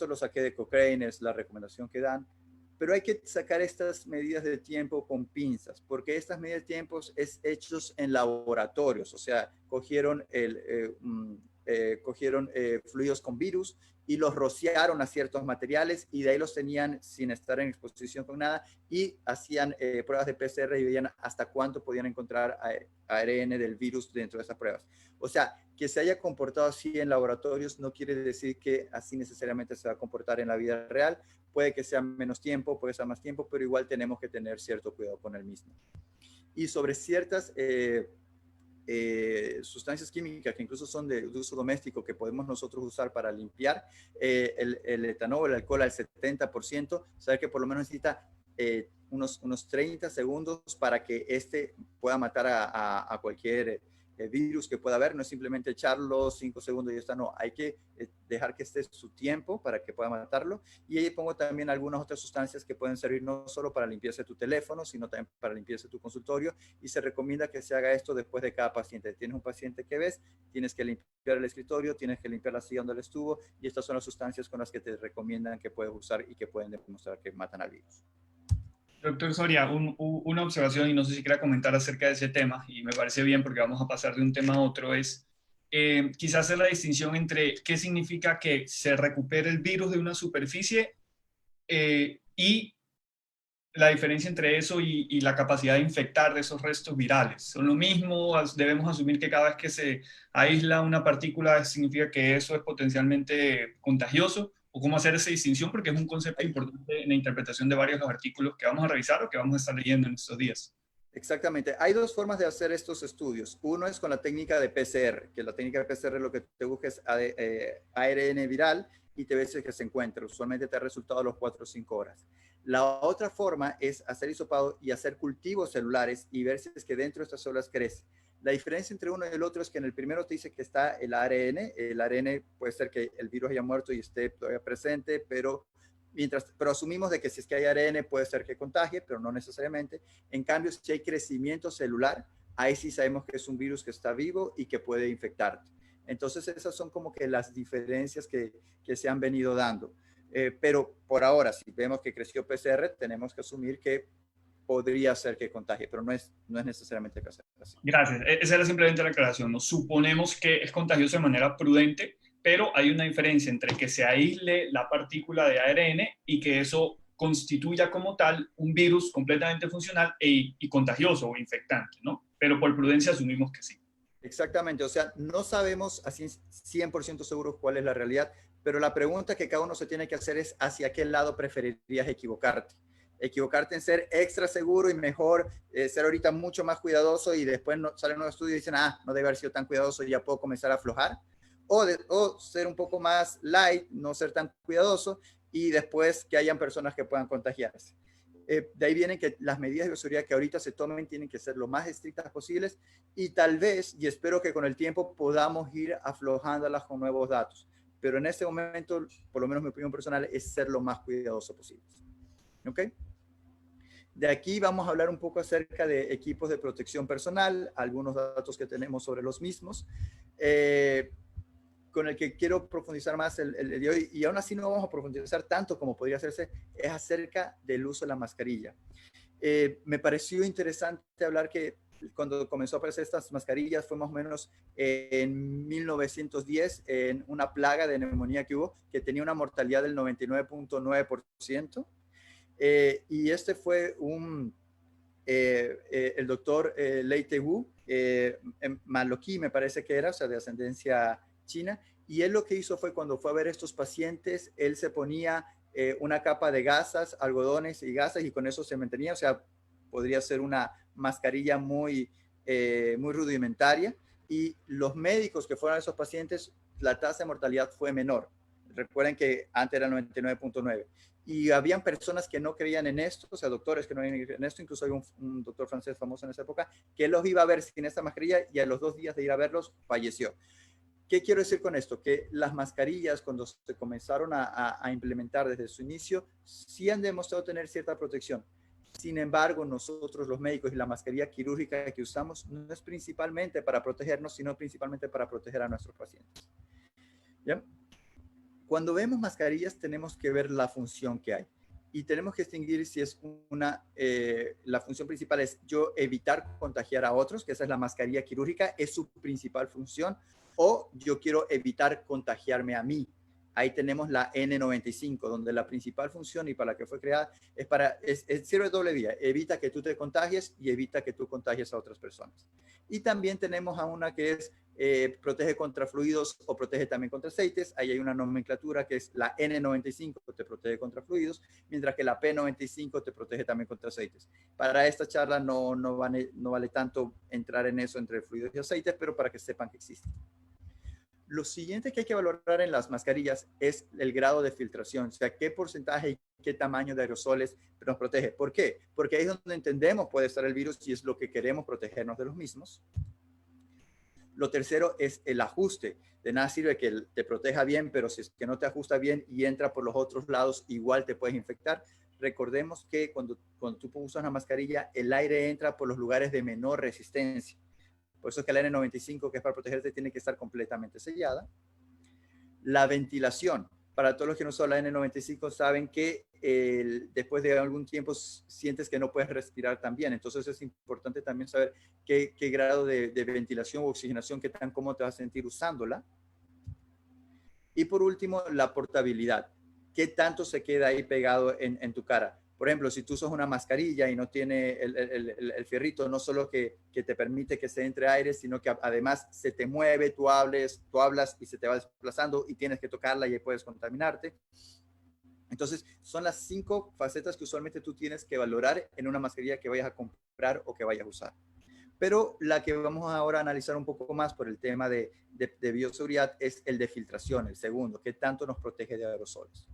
lo saqué de Cochrane, es la recomendación que dan. Pero hay que sacar estas medidas de tiempo con pinzas, porque estas medidas de tiempo es hechos en laboratorios, o sea, cogieron fluidos con virus y los rociaron a ciertos materiales y de ahí los tenían sin estar en exposición con nada y hacían pruebas de PCR y veían hasta cuánto podían encontrar ARN del virus dentro de esas pruebas. O sea, que se haya comportado así en laboratorios no quiere decir que así necesariamente se va a comportar en la vida real. Puede que sea menos tiempo, puede ser más tiempo, pero igual tenemos que tener cierto cuidado con el mismo. Y sobre ciertas sustancias químicas que incluso son de uso doméstico que podemos nosotros usar para limpiar, el etanol, el alcohol al 70%, saber que por lo menos necesita unos 30 segundos para que este pueda matar a cualquier virus que pueda haber. No es simplemente echarlo 5 segundos y ya está, no, hay que dejar que esté su tiempo para que pueda matarlo. Y ahí pongo también algunas otras sustancias que pueden servir no solo para limpiarse tu teléfono, sino también para limpiarse tu consultorio, y se recomienda que se haga esto después de cada paciente. Tienes un paciente que ves, tienes que limpiar el escritorio, tienes que limpiar la silla donde él estuvo, y estas son las sustancias con las que te recomiendan que puedes usar y que pueden demostrar que matan al virus. Doctor Soria, una observación, y no sé si quiera comentar acerca de ese tema, y me parece bien porque vamos a pasar de un tema a otro, es quizás hacer la distinción entre qué significa que se recupere el virus de una superficie y la diferencia entre eso y la capacidad de infectar de esos restos virales. ¿Son lo mismo? ¿Debemos asumir que cada vez que se aísla una partícula significa que eso es potencialmente contagioso? ¿O cómo hacer esa distinción? Porque es un concepto importante en la interpretación de varios de los artículos que vamos a revisar o que vamos a estar leyendo en estos días. Exactamente. Hay dos formas de hacer estos estudios. Uno es con la técnica de PCR, que la técnica de PCR lo que te busca es ARN viral y te ves que se encuentra. Usualmente te da resultado a los 4 o 5 horas. La otra forma es hacer hisopado y hacer cultivos celulares y ver si es que dentro de estas células crece. La diferencia entre uno y el otro es que en el primero te dice que está el ARN. El ARN puede ser que el virus haya muerto y esté todavía presente, pero asumimos de que si es que hay ARN puede ser que contagie, pero no necesariamente. En cambio, si hay crecimiento celular, ahí sí sabemos que es un virus que está vivo y que puede infectarte. Entonces, esas son como que las diferencias que se han venido dando. Pero por ahora, si vemos que creció PCR, tenemos que asumir que podría ser que contagie, pero no es necesariamente que sea así. Gracias. Esa era simplemente la aclaración. Nos suponemos que es contagioso de manera prudente, pero hay una diferencia entre que se aísle la partícula de ARN y que eso constituya como tal un virus completamente funcional y contagioso o infectante, ¿no? Pero por prudencia asumimos que sí. Exactamente, o sea, no sabemos así 100% seguros cuál es la realidad, pero la pregunta que cada uno se tiene que hacer es hacia qué lado preferirías equivocarte. Equivocarte en ser extra seguro y mejor, ser ahorita mucho más cuidadoso y después sale un nuevo estudio y dicen, no debe haber sido tan cuidadoso y ya puedo comenzar a aflojar. O ser un poco más light, no ser tan cuidadoso y después que hayan personas que puedan contagiarse. De ahí vienen que las medidas de bioseguridad que ahorita se tomen tienen que ser lo más estrictas posibles y tal vez, y espero que con el tiempo podamos ir aflojándolas con nuevos datos. Pero en este momento, por lo menos mi opinión personal, es ser lo más cuidadoso posible. ¿Ok? De aquí vamos a hablar un poco acerca de equipos de protección personal, algunos datos que tenemos sobre los mismos, con el que quiero profundizar más el día de hoy, y aún así no vamos a profundizar tanto como podría hacerse, es acerca del uso de la mascarilla. Me pareció interesante hablar que cuando comenzó a aparecer estas mascarillas fue más o menos en 1910, en una plaga de neumonía que hubo, que tenía una mortalidad del 99.9%. Y este fue el doctor Lei Wu, Maloquí me parece que era, o sea, de ascendencia china, y él lo que hizo fue cuando fue a ver estos pacientes, él se ponía una capa de gasas, algodones y gasas, y con eso se mantenía, o sea, podría ser una mascarilla muy rudimentaria, y los médicos que fueron a esos pacientes, la tasa de mortalidad fue menor. Recuerden que antes era 99.9. Y habían personas que no creían en esto, o sea, doctores que no creían en esto, incluso había un doctor francés famoso en esa época, que los iba a ver sin esta mascarilla y a los 2 días de ir a verlos falleció. ¿Qué quiero decir con esto? Que las mascarillas, cuando se comenzaron a implementar desde su inicio, sí han demostrado tener cierta protección. Sin embargo, nosotros los médicos y la mascarilla quirúrgica que usamos no es principalmente para protegernos, sino principalmente para proteger a nuestros pacientes. ¿Ya? Cuando vemos mascarillas tenemos que ver la función que hay y tenemos que distinguir si es la función principal es yo evitar contagiar a otros, que esa es la mascarilla quirúrgica, es su principal función, o yo quiero evitar contagiarme a mí. Ahí tenemos la N95, donde la principal función y para la que fue creada sirve doble vía, evita que tú te contagies y evita que tú contagies a otras personas. Y también tenemos a una que es protege contra fluidos o protege también contra aceites. Ahí hay una nomenclatura que es la N95 que te protege contra fluidos, mientras que la P95 te protege también contra aceites. Para esta charla no vale tanto entrar en eso entre fluidos y aceites, pero para que sepan que existe. Lo siguiente que hay que valorar en las mascarillas es el grado de filtración, o sea, qué porcentaje y qué tamaño de aerosoles nos protege. ¿Por qué? Porque ahí es donde entendemos puede estar el virus y es lo que queremos protegernos de los mismos. Lo tercero es el ajuste. De nada sirve que te proteja bien, pero si es que no te ajusta bien y entra por los otros lados, igual te puedes infectar. Recordemos que cuando tú usas una mascarilla, el aire entra por los lugares de menor resistencia. Por eso es que la N95, que es para protegerte, tiene que estar completamente sellada. La ventilación. Para todos los que no usan la N95 saben que después de algún tiempo sientes que no puedes respirar tan bien. Entonces es importante también saber qué grado de ventilación o oxigenación, qué tan cómodo te vas a sentir usándola. Y por último, la portabilidad. ¿Qué tanto se queda ahí pegado en tu cara? Por ejemplo, si tú usas una mascarilla y no tiene el fierrito, no solo que te permite que se entre aire, sino que además se te mueve, tú hablas y se te va desplazando y tienes que tocarla y ahí puedes contaminarte. Entonces, son las 5 facetas que usualmente tú tienes que valorar en una mascarilla que vayas a comprar o que vayas a usar. Pero la que vamos ahora a analizar un poco más por el tema de bioseguridad es el de filtración, el segundo, que tanto nos protege de aerosoles.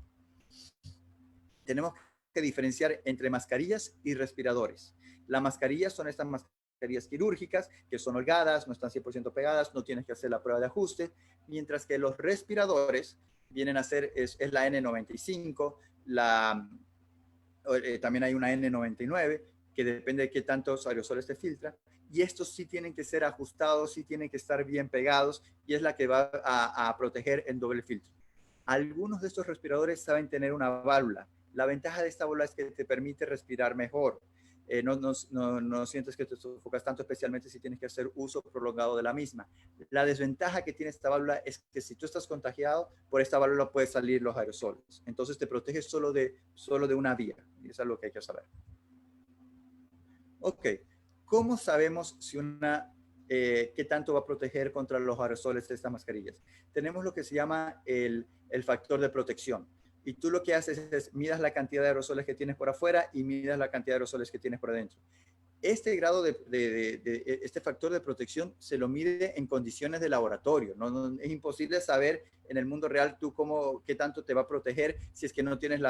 Tenemos que diferenciar entre mascarillas y respiradores. Las mascarillas son estas mascarillas quirúrgicas que son holgadas, no están 100% pegadas, no tienes que hacer la prueba de ajuste, mientras que los respiradores vienen a ser, es la N95, también hay una N99, que depende de qué tantos aerosoles te filtra, y estos sí tienen que ser ajustados, sí tienen que estar bien pegados, y es la que va a proteger en doble filtro. Algunos de estos respiradores saben tener una válvula. La ventaja de esta válvula es que te permite respirar mejor. No sientes que te sofocas tanto, especialmente si tienes que hacer uso prolongado de la misma. La desventaja que tiene esta válvula es que si tú estás contagiado, por esta válvula pueden salir los aerosoles. Entonces te proteges solo de una vía. Y eso es lo que hay que saber. Ok, ¿cómo sabemos si qué tanto va a proteger contra los aerosoles de estas mascarillas? Tenemos lo que se llama el factor de protección. Y tú lo que haces es midas la cantidad de aerosoles que tienes por afuera y midas la cantidad de aerosoles que tienes por adentro. Este grado este factor de protección se lo mide en condiciones de laboratorio. Es imposible saber en el mundo real tú qué tanto te va a proteger si es que no tienes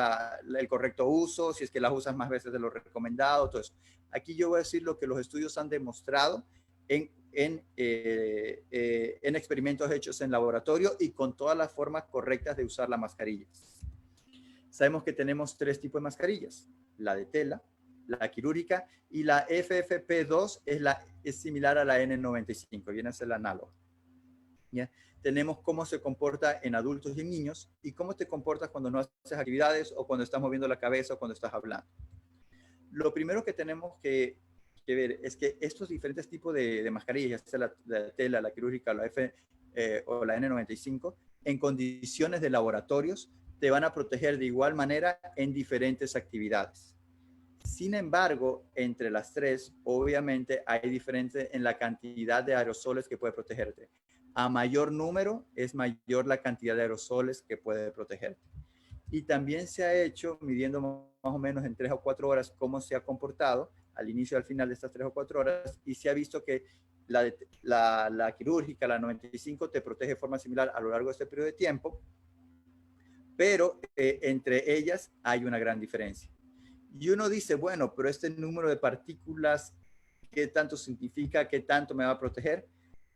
el correcto uso, si es que las usas más veces de lo recomendado, todo eso. Aquí yo voy a decir lo que los estudios han demostrado en experimentos hechos en laboratorio y con todas las formas correctas de usar la mascarilla. Sabemos que tenemos 3 tipos de mascarillas: la de tela, la quirúrgica, y la FFP2 es similar a la N95, viene a ser la análoga. ¿Ya? Tenemos cómo se comporta en adultos y en niños, y cómo te comportas cuando no haces actividades o cuando estás moviendo la cabeza o cuando estás hablando. Lo primero que tenemos que ver es que estos diferentes tipos de mascarillas, ya sea la tela, la quirúrgica, o la N95, en condiciones de laboratorios, te van a proteger de igual manera en diferentes actividades. Sin embargo, entre las tres, obviamente hay diferencia en la cantidad de aerosoles que puede protegerte. A mayor número, es mayor la cantidad de aerosoles que puede protegerte. Y también se ha hecho, midiendo más o menos en 3 o 4 horas, cómo se ha comportado al inicio y al final de estas 3 o 4 horas, y se ha visto que la quirúrgica, la 95, te protege de forma similar a lo largo de este periodo de tiempo, pero entre ellas hay una gran diferencia. Y uno dice, bueno, pero este número de partículas, ¿qué tanto significa? ¿Qué tanto me va a proteger?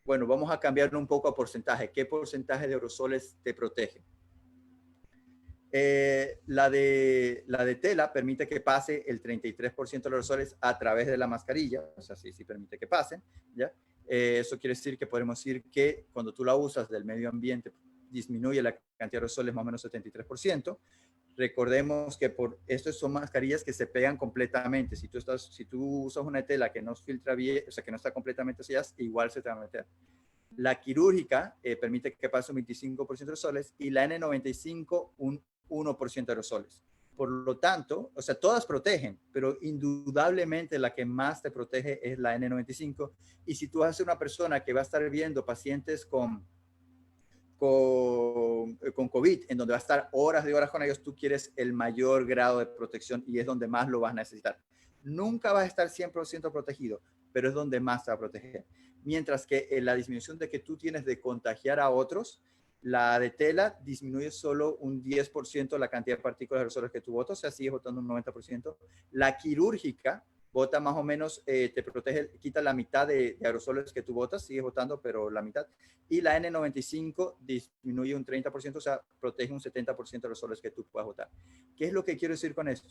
Bueno, vamos a cambiarlo un poco a porcentaje. ¿Qué porcentaje de aerosoles te protege? La de tela permite que pase el 33% de los aerosoles a través de la mascarilla, o sea, sí permite que pasen, ¿ya? Eso quiere decir que podemos decir que cuando tú la usas del medio ambiente, disminuye la cantidad de aerosoles más o menos 73%. Recordemos que estas son mascarillas que se pegan completamente. Si tú usas una tela que no filtra bien, o sea, que no está completamente sellada, igual se te va a meter. La quirúrgica permite que pase un 25% de aerosoles y la N95 un 1% de aerosoles. Por lo tanto, o sea, todas protegen, pero indudablemente la que más te protege es la N95. Y si tú haces una persona que va a estar viendo pacientes con COVID, en donde va a estar horas de horas con ellos, tú quieres el mayor grado de protección y es donde más lo vas a necesitar. Nunca vas a estar 100% protegido, pero es donde más te va a proteger. Mientras que la disminución de que tú tienes de contagiar a otros, la de tela disminuye solo un 10% la cantidad de partículas aerosoles que tú botas, o sea, sigue botando un 90%. La quirúrgica bota más o menos, te protege, quita la mitad de aerosoles que tú botas, sigue botando, pero la mitad. Y la N95 disminuye un 30%, o sea, protege un 70% de aerosoles que tú puedas botar. ¿Qué es lo que quiero decir con esto?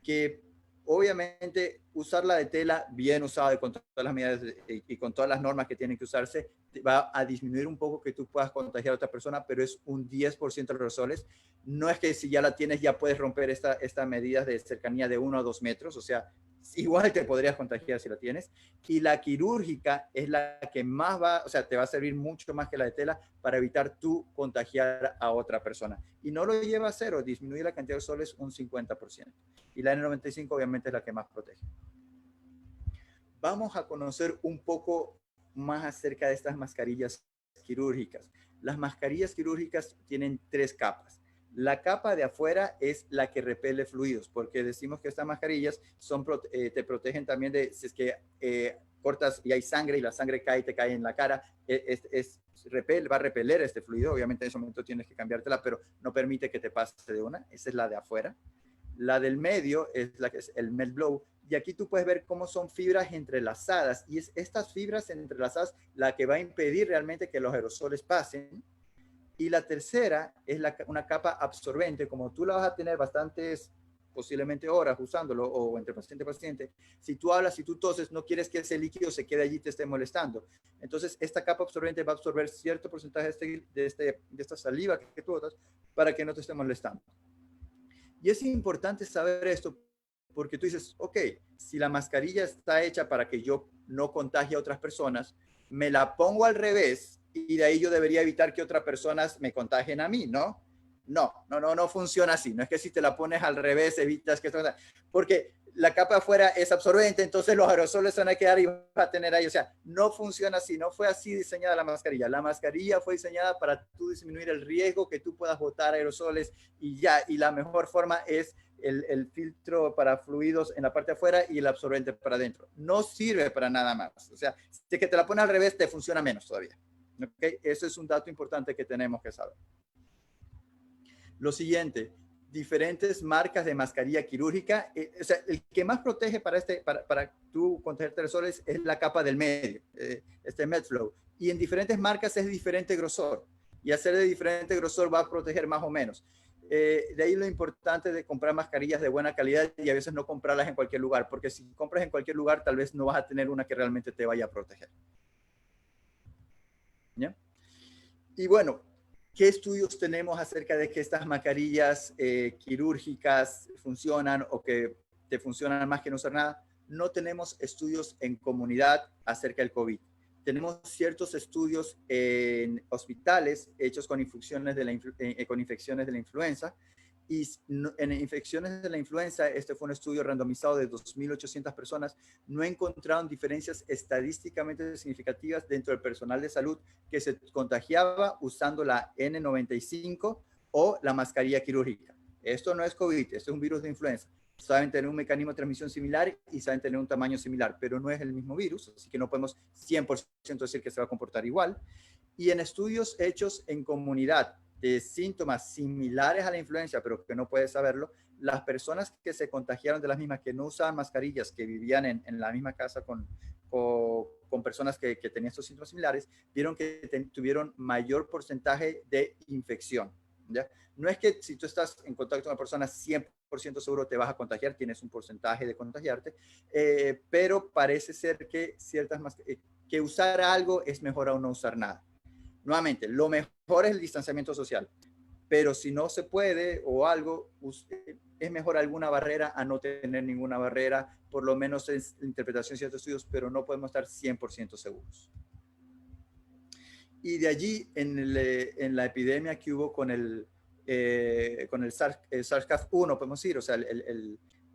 Que obviamente usar la de tela bien usada y con todas las medidas y con todas las normas que tienen que usarse va a disminuir un poco que tú puedas contagiar a otra persona, pero es un 10% de aerosoles. No es que si ya la tienes ya puedes romper esta medida de cercanía de 1 a 2 metros, o sea, igual te podrías contagiar si la tienes. Y la quirúrgica es la que más o sea, te va a servir mucho más que la de tela para evitar tú contagiar a otra persona. Y no lo lleva a cero, disminuye la cantidad de aerosoles un 50%. Y la N95 obviamente es la que más protege. Vamos a conocer un poco más acerca de estas mascarillas quirúrgicas. Las mascarillas quirúrgicas tienen 3 capas. La capa de afuera es la que repele fluidos, porque decimos que estas mascarillas te protegen también de si es que cortas y hay sangre y la sangre cae y te cae en la cara, va a repeler este fluido. Obviamente en ese momento tienes que cambiártela, pero no permite que te pase de una. Esa es la de afuera. La del medio es la que es el melt blow. Y aquí tú puedes ver cómo son fibras entrelazadas. Y es estas fibras entrelazadas la que va a impedir realmente que los aerosoles pasen. Y la tercera es una capa absorbente. Como tú la vas a tener bastantes, posiblemente horas usándolo o entre paciente y paciente, si tú hablas, si tú toses, no quieres que ese líquido se quede allí y te esté molestando. Entonces, esta capa absorbente va a absorber cierto porcentaje de esta saliva que tú botas para que no te esté molestando. Y es importante saber esto porque tú dices, ok, si la mascarilla está hecha para que yo no contagie a otras personas, me la pongo al revés y de ahí yo debería evitar que otras personas me contagien a mí, ¿no? No funciona así. No es que si te la pones al revés evitas que esto, porque la capa afuera es absorbente, entonces los aerosoles van a quedar y vas a tener ahí. O sea, no funciona así. No fue así diseñada la mascarilla. La mascarilla fue diseñada para tú disminuir el riesgo que tú puedas botar aerosoles y ya. Y la mejor forma es el filtro para fluidos en la parte de afuera y el absorbente para adentro. No sirve para nada más. O sea, si que te la pones al revés, te funciona menos todavía. ¿Okay? Eso es un dato importante que tenemos que saber. Lo siguiente, diferentes marcas de mascarilla quirúrgica. O sea, el que más protege para tú contagiarte aerosoles es la capa del medio, este MedFlow. Y en diferentes marcas es diferente grosor. Y hacer de diferente grosor va a proteger más o menos. De ahí lo importante de comprar mascarillas de buena calidad y a veces no comprarlas en cualquier lugar, porque si compras en cualquier lugar tal vez no vas a tener una que realmente te vaya a proteger. ¿Ya? Y bueno, ¿qué estudios tenemos acerca de que estas mascarillas quirúrgicas funcionan o que te funcionan más que no usar nada? No tenemos estudios en comunidad acerca del COVID. Tenemos ciertos estudios en hospitales hechos con infecciones de la influenza. Y en infecciones de la influenza, este fue un estudio randomizado de 2.800 personas, no encontraron diferencias estadísticamente significativas dentro del personal de salud que se contagiaba usando la N95 o la mascarilla quirúrgica. Esto no es COVID, esto es un virus de influenza. Saben tener un mecanismo de transmisión similar y saben tener un tamaño similar, pero no es el mismo virus, así que no podemos 100% decir que se va a comportar igual. Y en estudios hechos en comunidad de síntomas similares a la influenza, pero que no puedes saberlo, las personas que se contagiaron de las mismas, que no usaban mascarillas, que vivían en la misma casa con personas que tenían estos síntomas similares, vieron que tuvieron mayor porcentaje de infección. ¿Ya? No es que si tú estás en contacto con una persona 100% seguro te vas a contagiar, tienes un porcentaje de contagiarte, pero parece ser que que usar algo es mejor a no usar nada. Nuevamente, lo mejor es el distanciamiento social, pero si no se puede o algo, es mejor alguna barrera a no tener ninguna barrera, por lo menos es la interpretación de ciertos estudios, pero no podemos estar 100% seguros. Y de allí, en la epidemia que hubo con el SARS-CoV-1, podemos decir, o sea,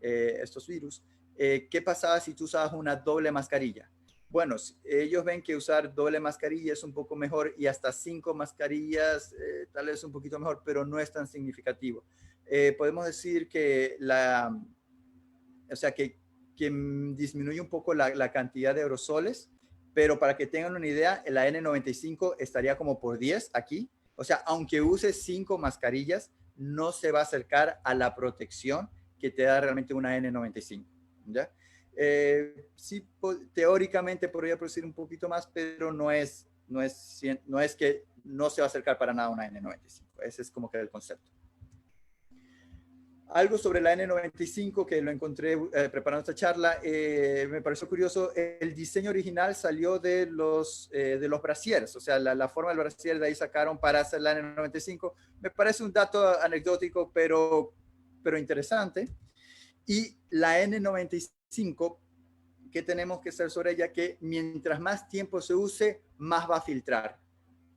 estos virus, ¿qué pasaba si tú usabas una doble mascarilla? Bueno, ellos ven que usar doble mascarilla es un poco mejor y hasta 5 mascarillas tal vez un poquito mejor, pero no es tan significativo. Podemos decir que que disminuye un poco la cantidad de aerosoles, pero para que tengan una idea, la N95 estaría como por 10 aquí. O sea, aunque uses 5 mascarillas, no se va a acercar a la protección que te da realmente una N95. ¿Ya? Sí, teóricamente podría producir un poquito más, pero no es que no se va a acercar para nada a una N95. Ese es como que el concepto. Algo sobre la N95 que lo encontré preparando esta charla, me pareció curioso. El diseño original salió de los brasieres, o sea, la forma del brasier de ahí sacaron para hacer la N95. Me parece un dato anecdótico, pero interesante. Y la N95, ¿qué tenemos que hacer sobre ella? Que mientras más tiempo se use, más va a filtrar.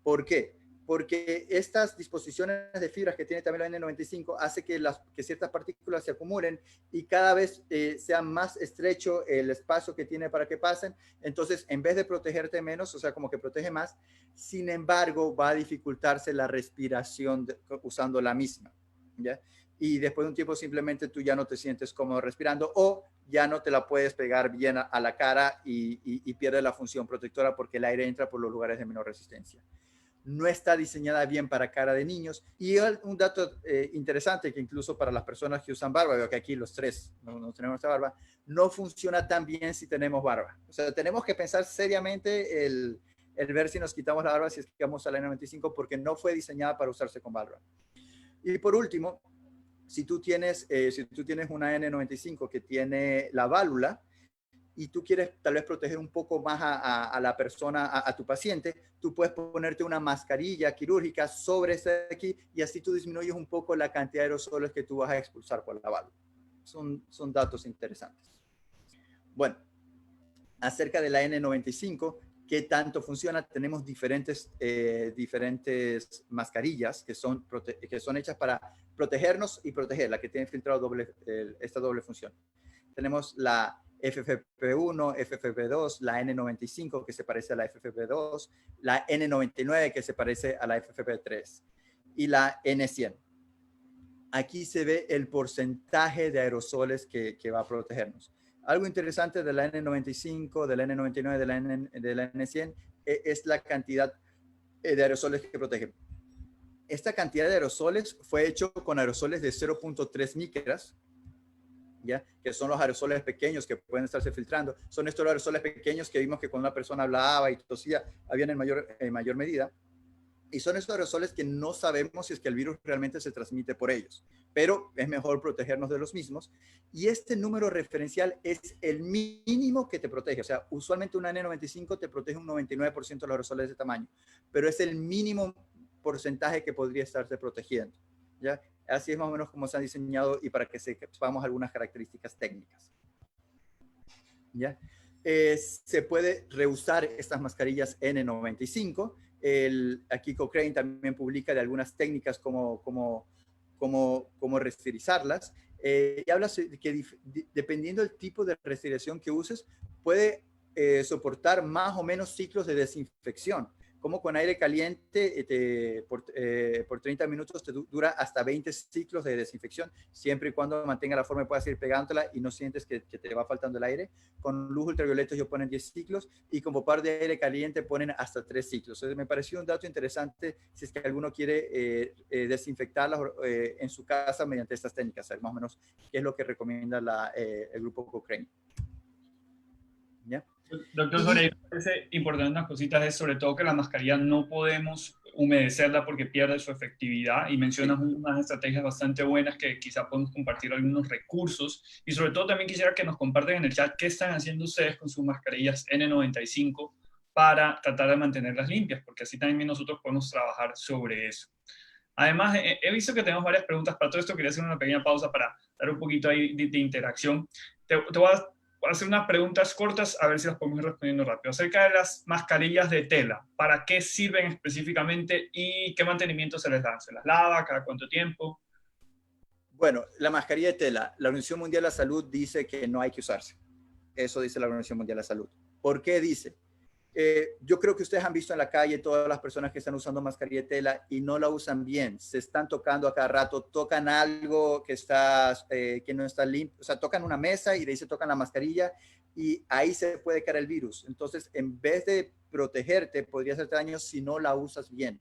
¿Por qué? Porque estas disposiciones de fibras que tiene también la N95 hace que ciertas partículas se acumulen y cada vez sea más estrecho el espacio que tiene para que pasen. Entonces, en vez de protegerte menos, o sea, como que protege más, sin embargo, va a dificultarse la respiración usando la misma. ¿Ya? Y después de un tiempo simplemente tú ya no te sientes cómodo respirando o ya no te la puedes pegar bien a la cara y pierde la función protectora porque el aire entra por los lugares de menor resistencia. No está diseñada bien para cara de niños. Y un dato interesante que incluso para las personas que usan barba, veo que aquí los tres no tenemos esta barba, no funciona tan bien si tenemos barba. O sea, tenemos que pensar seriamente el ver si nos quitamos la barba si es que vamos a la N95 porque no fue diseñada para usarse con barba. Y por último, si tú tienes una N95 que tiene la válvula y tú quieres tal vez proteger un poco más a la persona, a tu paciente, tú puedes ponerte una mascarilla quirúrgica sobre ese de aquí y así tú disminuyes un poco la cantidad de aerosoles que tú vas a expulsar por la válvula. Son datos interesantes. Bueno, acerca de la N95, ¿qué tanto funciona? Tenemos diferentes mascarillas que son hechas para protegernos y proteger, la que tiene filtrado esta doble función. Tenemos la FFP1, FFP2, la N95 que se parece a la FFP2, la N99 que se parece a la FFP3 y la N100. Aquí se ve el porcentaje de aerosoles que va a protegernos. Algo interesante de la N95, de la N99, de la N100 es la cantidad de aerosoles que protegen. Esta cantidad de aerosoles fue hecho con aerosoles de 0.3 micras, ¿ya? Que son los aerosoles pequeños que pueden estarse filtrando. Son estos aerosoles pequeños que vimos que cuando una persona hablaba y tosía, habían en mayor medida. Y son estos aerosoles que no sabemos si es que el virus realmente se transmite por ellos, pero es mejor protegernos de los mismos. Y este número referencial es el mínimo que te protege. O sea, usualmente una N95 te protege un 99% de los aerosoles de ese tamaño, pero es el mínimo porcentaje que podría estarse protegiendo, ¿ya? Así es más o menos como se han diseñado y para que sepamos algunas características técnicas, ¿ya? Se puede reusar estas mascarillas N95. Aquí Cochrane también publica de algunas técnicas como resterilizarlas. Y habla que dependiendo del tipo de reestilización que uses, puede soportar más o menos ciclos de desinfección. Como con aire caliente por 30 minutos te dura hasta 20 ciclos de desinfección, siempre y cuando mantenga la forma y puedas ir pegándola y no sientes que te va faltando el aire. Con luz ultravioleta ellos ponen 10 ciclos y con vapor de aire caliente ponen hasta 3 ciclos. Entonces me pareció un dato interesante si es que alguno quiere desinfectarla en su casa mediante estas técnicas, saber más o menos qué es lo que recomienda el grupo Cochrane. ¿Ya? Doctor Soria, me parece importante unas cositas, es sobre todo que la mascarilla no podemos humedecerla porque pierde su efectividad, y mencionas unas estrategias bastante buenas que quizá podemos compartir algunos recursos, y sobre todo también quisiera que nos compartan en el chat qué están haciendo ustedes con sus mascarillas N95 para tratar de mantenerlas limpias, porque así también nosotros podemos trabajar sobre eso. Además, he visto que tenemos varias preguntas para todo esto. Quería hacer una pequeña pausa para dar un poquito ahí de interacción. Te voy a hacer unas preguntas cortas, a ver si las podemos ir respondiendo rápido. Acerca de las mascarillas de tela, ¿para qué sirven específicamente y qué mantenimiento se les da? ¿Se las lava? ¿Cada cuánto tiempo? Bueno, la mascarilla de tela, la Organización Mundial de la Salud dice que no hay que usarse. Eso dice la Organización Mundial de la Salud. ¿Por qué dice? Yo creo que ustedes han visto en la calle todas las personas que están usando mascarilla de tela y no la usan bien, se están tocando a cada rato, tocan algo que no está limpio, o sea, tocan una mesa y de ahí se tocan la mascarilla y ahí se puede caer el virus. Entonces, en vez de protegerte, podría hacerte daño si no la usas bien.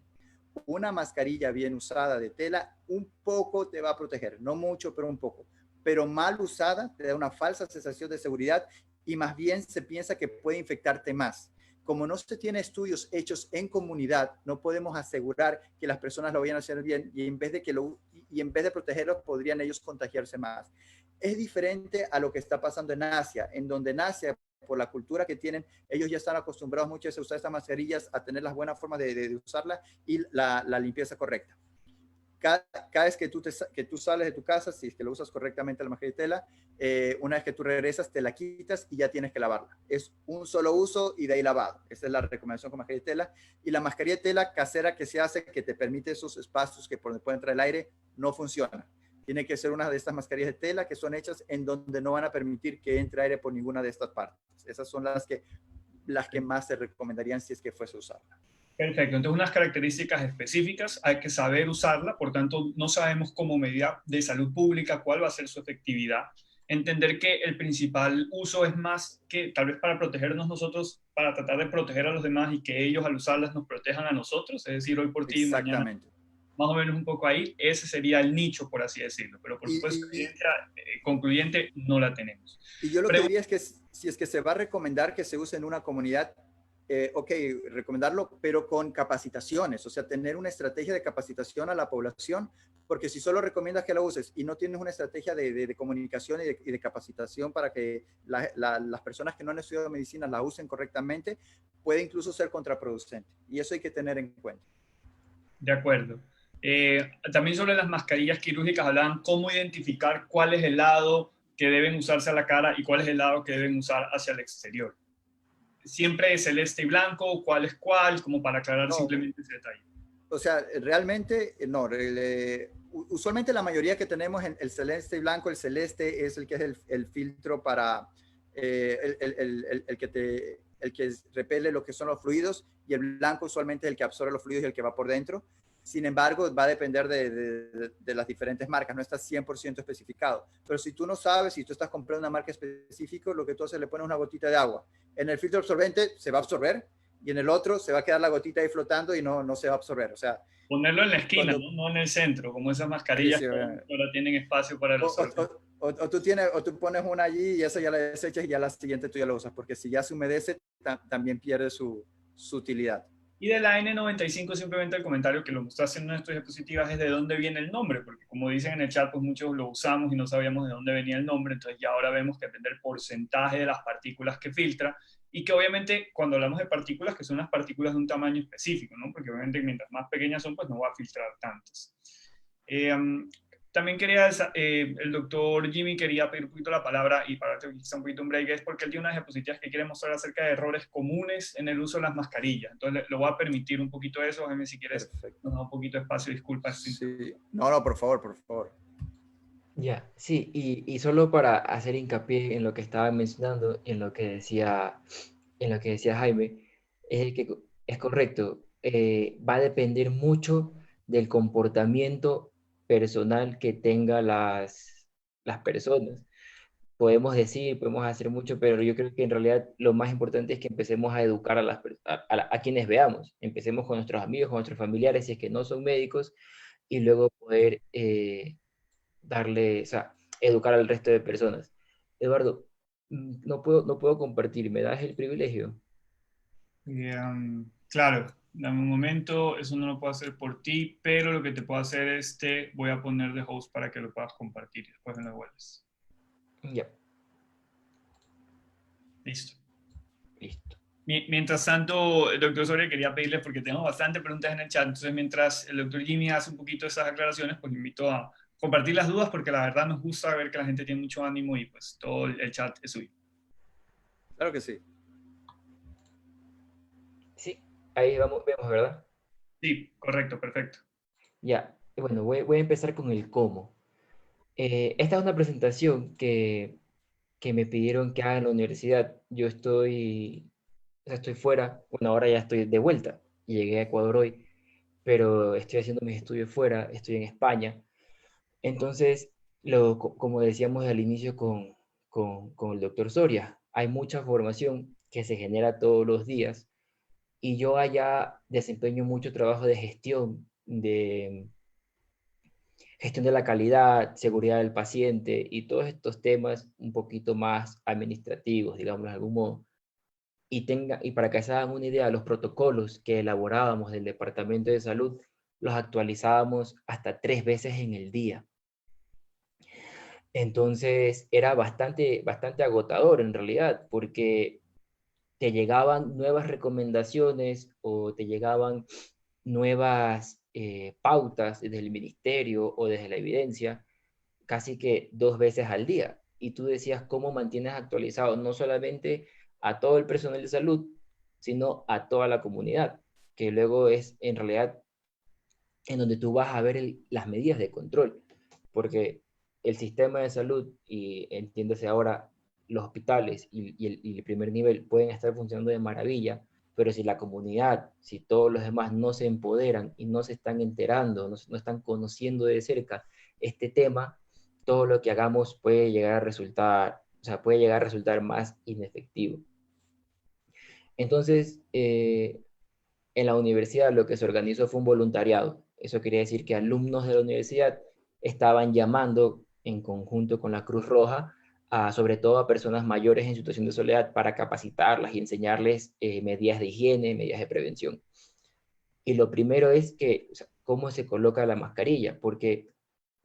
Una mascarilla bien usada de tela un poco te va a proteger, no mucho, pero un poco. Pero mal usada te da una falsa sensación de seguridad y más bien se piensa que puede infectarte más. Como no se tiene estudios hechos en comunidad, no podemos asegurar que las personas lo vayan a hacer bien y en vez de protegerlos, podrían ellos contagiarse más. Es diferente a lo que está pasando en Asia, en donde en Asia, por la cultura que tienen, ellos ya están acostumbrados muchas veces a usar estas mascarillas, a tener las buenas formas de usarla y la limpieza correcta. Cada vez que tú sales de tu casa, si es que lo usas correctamente la mascarilla de tela, una vez que tú regresas, te la quitas y ya tienes que lavarla. Es un solo uso y de ahí lavado. Esa es la recomendación con mascarilla de tela. Y la mascarilla de tela casera que se hace, que te permite esos espacios que por donde puede entrar el aire, no funciona. Tiene que ser una de estas mascarillas de tela que son hechas en donde no van a permitir que entre aire por ninguna de estas partes. Esas son las que más se recomendarían si es que fuese a usarla. Perfecto, entonces unas características específicas, hay que saber usarla, por tanto no sabemos como medida de salud pública cuál va a ser su efectividad. Entender que el principal uso es más que tal vez para protegernos nosotros, para tratar de proteger a los demás y que ellos al usarlas nos protejan a nosotros, es decir, hoy por ti, mañana, más o menos un poco ahí, ese sería el nicho, por así decirlo, pero por supuesto, evidencia concluyente no la tenemos. Y yo lo que diría es que si es que se va a recomendar que se use en una comunidad, ok, recomendarlo, pero con capacitaciones, o sea, tener una estrategia de capacitación a la población, porque si solo recomiendas que la uses y no tienes una estrategia de comunicación y de capacitación para que las personas que no han estudiado medicina la usen correctamente, puede incluso ser contraproducente. Y eso hay que tener en cuenta. De acuerdo. También sobre las mascarillas quirúrgicas hablaban cómo identificar cuál es el lado que deben usarse a la cara y cuál es el lado que deben usar hacia el exterior. ¿Siempre es celeste y blanco? ¿Cuál es cuál? Como para aclarar simplemente ese detalle. O sea, realmente no. Usualmente la mayoría que tenemos en el celeste y blanco, el celeste es el que es el filtro para el que repele lo que son los fluidos, y el blanco usualmente es el que absorbe los fluidos y el que va por dentro. Sin embargo, va a depender de las diferentes marcas, no está 100% especificado. Pero si tú no sabes, si tú estás comprando una marca específica, lo que tú haces, le pones una gotita de agua. En el filtro absorbente se va a absorber y en el otro se va a quedar la gotita ahí flotando y no se va a absorber. O sea, ponerlo en la esquina, no en el centro, como esas mascarillas que ahora tienen espacio para los o tú pones una allí y esa ya la desechas y ya la siguiente tú ya la usas, porque si ya se humedece, también pierde su utilidad. Y de la N95 simplemente el comentario que lo está haciendo en estas diapositivas es de dónde viene el nombre, porque como dicen en el chat, pues muchos lo usamos y no sabíamos de dónde venía el nombre, entonces ya ahora vemos que depende del porcentaje de las partículas que filtra, y que obviamente cuando hablamos de partículas, que son las partículas de un tamaño específico, ¿no? Porque obviamente mientras más pequeñas son, pues no va a filtrar tantas. También quería, el doctor Jimmy quería pedir un poquito la palabra, y para quizá un poquito un break, es porque él tiene unas diapositivas que quiere mostrar acerca de errores comunes en el uso de las mascarillas. Entonces, lo voy a permitir un poquito eso, Jaime, si quieres, Perfecto. nos da un poquito de espacio, disculpas. Sí. No, no, por favor, por favor. Ya, sí, y solo para hacer hincapié en lo que estaba mencionando, en lo que decía Jaime, es que es correcto, va a depender mucho del comportamiento personal que tenga las personas. Podemos decir, podemos hacer mucho, pero yo creo que en realidad lo más importante es que empecemos a educar a quienes veamos. Empecemos con nuestros amigos, con nuestros familiares, si es que no son médicos, y luego poder darle, o sea, educar al resto de personas. Eduardo, no puedo compartir, ¿me das el privilegio? Claro, dame un momento, eso no lo puedo hacer por ti, pero lo que te puedo hacer es te voy a poner de host para que lo puedas compartir y después me lo vuelves. Ya, Listo. listo. Mientras tanto, el doctor Soria quería pedirle, porque tenemos bastantes preguntas en el chat, entonces mientras el doctor Jimmy hace un poquito esas aclaraciones, pues le invito a compartir las dudas, porque la verdad nos gusta ver que la gente tiene mucho ánimo y pues todo el chat es suyo. Claro que sí. Sí, ahí vamos, vemos, ¿verdad? Sí, correcto, perfecto. Ya, bueno, voy a empezar con el cómo. Esta es una presentación que me pidieron que haga en la universidad. Yo estoy, o sea, estoy fuera, bueno, ahora ya estoy de vuelta, llegué a Ecuador hoy, pero estoy haciendo mis estudios fuera, estoy en España. Entonces, como decíamos al inicio con el doctor Soria, hay mucha formación que se genera todos los días y yo allá desempeño mucho trabajo de gestión de la calidad, seguridad del paciente y todos estos temas un poquito más administrativos, digamos de algún modo. Y para que se hagan una idea, los protocolos que elaborábamos del Departamento de Salud los actualizábamos hasta 3 veces en el día. Entonces era bastante agotador en realidad, porque te llegaban nuevas recomendaciones o te llegaban nuevas pautas desde el ministerio o desde la evidencia, casi que 2 veces al día. Y tú decías cómo mantienes actualizado no solamente a todo el personal de salud, sino a toda la comunidad, que luego es en realidad en donde tú vas a ver las medidas de control, porque el sistema de salud, y entiéndase ahora, los hospitales y el primer nivel pueden estar funcionando de maravilla, pero si la comunidad, si todos los demás no se empoderan y no se están enterando, no están conociendo de cerca este tema, todo lo que hagamos puede llegar a resultar, o sea, puede llegar a resultar más inefectivo. Entonces, en la universidad lo que se organizó fue un voluntariado. Eso quería decir que alumnos de la universidad estaban llamando en conjunto con la Cruz Roja, sobre todo a personas mayores en situación de soledad, para capacitarlas y enseñarles medidas de higiene, medidas de prevención. Y lo primero es que, o sea, cómo se coloca la mascarilla, porque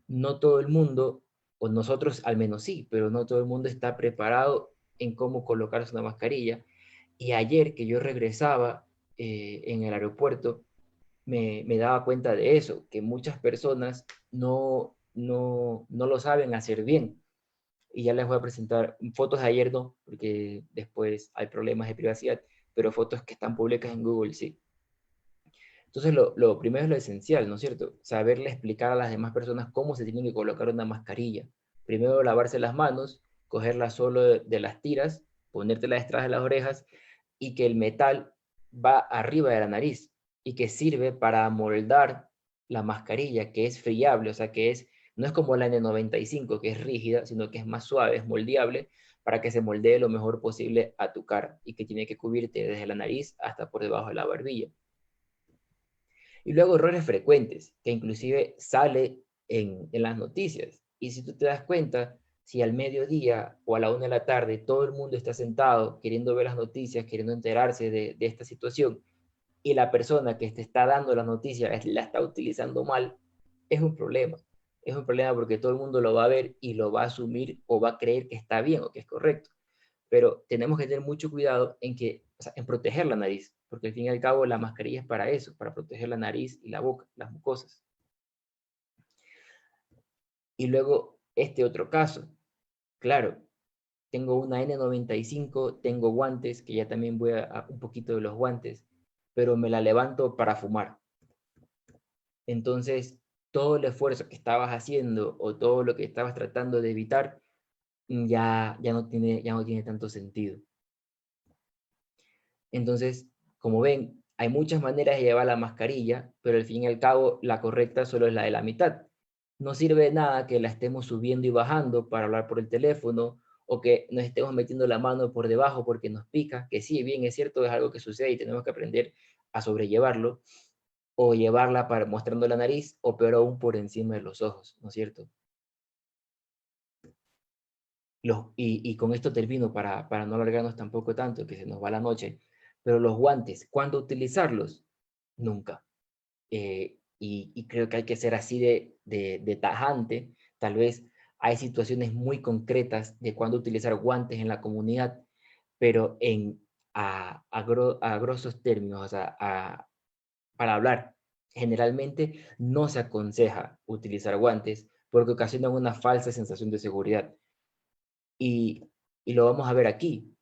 no todo el mundo, o nosotros al menos sí, pero no todo el mundo está preparado en cómo colocarse una mascarilla. Y ayer que yo regresaba en el aeropuerto, me daba cuenta de eso, que muchas personas no lo saben hacer bien. Y ya les voy a presentar fotos de ayer, no, porque después hay problemas de privacidad, pero fotos que están públicas en Google, sí. Entonces, lo primero es lo esencial, ¿no es cierto? Saberle explicar a las demás personas cómo se tienen que colocar una mascarilla. Primero, lavarse las manos, cogerla solo de las tiras, ponértela detrás de las orejas y que el metal va arriba de la nariz y que sirve para moldar la mascarilla, que es friable, o sea, no es como la N95, que es rígida, sino que es más suave, es moldeable, para que se moldee lo mejor posible a tu cara y que tiene que cubrirte desde la nariz hasta por debajo de la barbilla. Y luego errores frecuentes, que inclusive sale en las noticias. Y si tú te das cuenta, si al mediodía o a la 1 de la tarde todo el mundo está sentado queriendo ver las noticias, queriendo enterarse de esta situación, y la persona que te está dando la noticia la está utilizando mal, es un problema. Es un problema porque todo el mundo lo va a ver y lo va a asumir o va a creer que está bien o que es correcto. Pero tenemos que tener mucho cuidado en que, o sea, en proteger la nariz, porque al fin y al cabo la mascarilla es para eso, para proteger la nariz y la boca, las mucosas. Y luego este otro caso, claro, tengo una N95, tengo guantes, que ya también voy a un poquito de los guantes, pero me la levanto para fumar. Entonces, todo el esfuerzo que estabas haciendo o todo lo que estabas tratando de evitar ya no tiene tanto sentido. Entonces, como ven, hay muchas maneras de llevar la mascarilla, pero al fin y al cabo la correcta solo es la de la mitad. No sirve de nada que la estemos subiendo y bajando para hablar por el teléfono o que nos estemos metiendo la mano por debajo porque nos pica, que sí, bien es cierto, es algo que sucede y tenemos que aprender a sobrellevarlo, o llevarla para mostrando la nariz, o peor aún por encima de los ojos, ¿no es cierto? Y con esto termino para no alargarnos tampoco tanto, que se nos va la noche, pero los guantes, ¿cuándo utilizarlos? Nunca. Y creo que hay que ser así de tajante. Tal vez hay situaciones muy concretas de cuándo utilizar guantes en la comunidad, pero a grosos términos, o sea, para hablar, generalmente no se aconseja utilizar guantes porque ocasionan una falsa sensación de seguridad. Y, y lo vamos a ver aquí.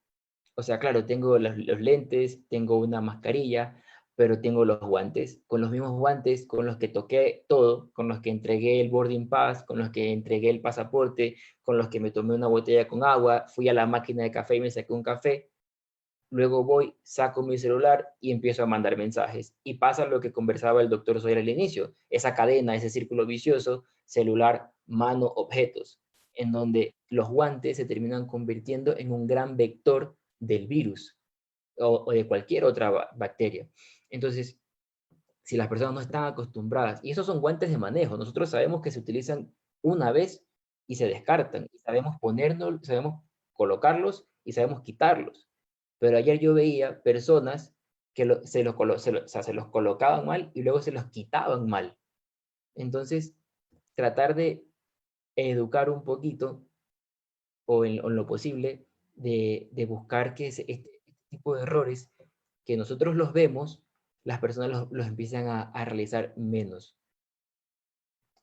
O sea, claro, tengo los lentes, tengo una mascarilla, pero tengo los guantes. Con los mismos guantes con los que toqué todo, con los que entregué el boarding pass, con los que entregué el pasaporte, con los que me tomé una botella con agua, fui a la máquina de café y me saqué un café. Luego voy, saco mi celular y empiezo a mandar mensajes. Y pasa lo que conversaba el doctor Soyer al inicio, esa cadena, ese círculo vicioso, celular, mano, objetos, en donde los guantes se terminan convirtiendo en un gran vector del virus o de cualquier otra bacteria. Entonces, si las personas no están acostumbradas, y esos son guantes de manejo, nosotros sabemos que se utilizan una vez y se descartan, y sabemos ponernos, sabemos colocarlos y sabemos quitarlos. Pero ayer yo veía personas que o sea, se los colocaban mal y luego se los quitaban mal. Entonces, tratar de educar un poquito o en lo posible de buscar que este tipo de errores que nosotros los vemos, las personas los empiezan a realizar menos.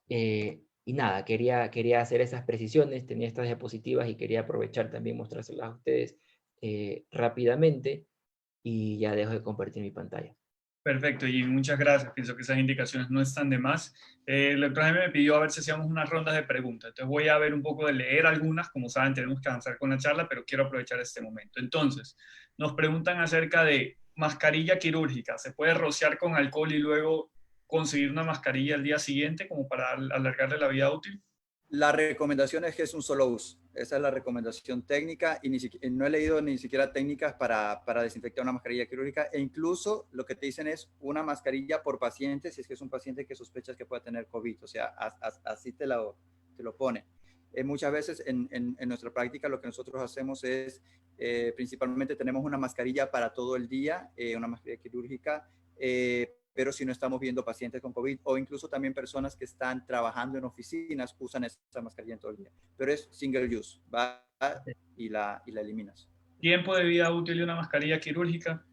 Y nada, quería hacer esas precisiones, tenía estas diapositivas y quería aprovechar también mostrárselas a ustedes rápidamente y ya dejo de compartir mi pantalla. Perfecto, y muchas gracias. Pienso que esas indicaciones no están de más. El doctor Jaime me pidió a ver si hacíamos unas rondas de preguntas. Entonces voy a ver un poco de leer algunas. Como saben, tenemos que avanzar con la charla, pero quiero aprovechar este momento. Entonces, nos preguntan acerca de mascarilla quirúrgica. ¿Se puede rociar con alcohol y luego conseguir una mascarilla al día siguiente como para alargarle la vida útil? La recomendación es que es un solo uso. Esa es la recomendación técnica y no he leído ni siquiera técnicas para desinfectar una mascarilla quirúrgica e incluso lo que te dicen es una mascarilla por paciente si es que es un paciente que sospechas que pueda tener COVID. O sea, así te lo pone. Muchas veces en nuestra práctica lo que nosotros hacemos es, principalmente tenemos una mascarilla para todo el día, una mascarilla quirúrgica, pero si no estamos viendo pacientes con COVID o incluso también personas que están trabajando en oficinas usan esa mascarilla en todo el día. Pero es single use, va y la eliminas. ¿Tiempo de vida útil de una mascarilla quirúrgica?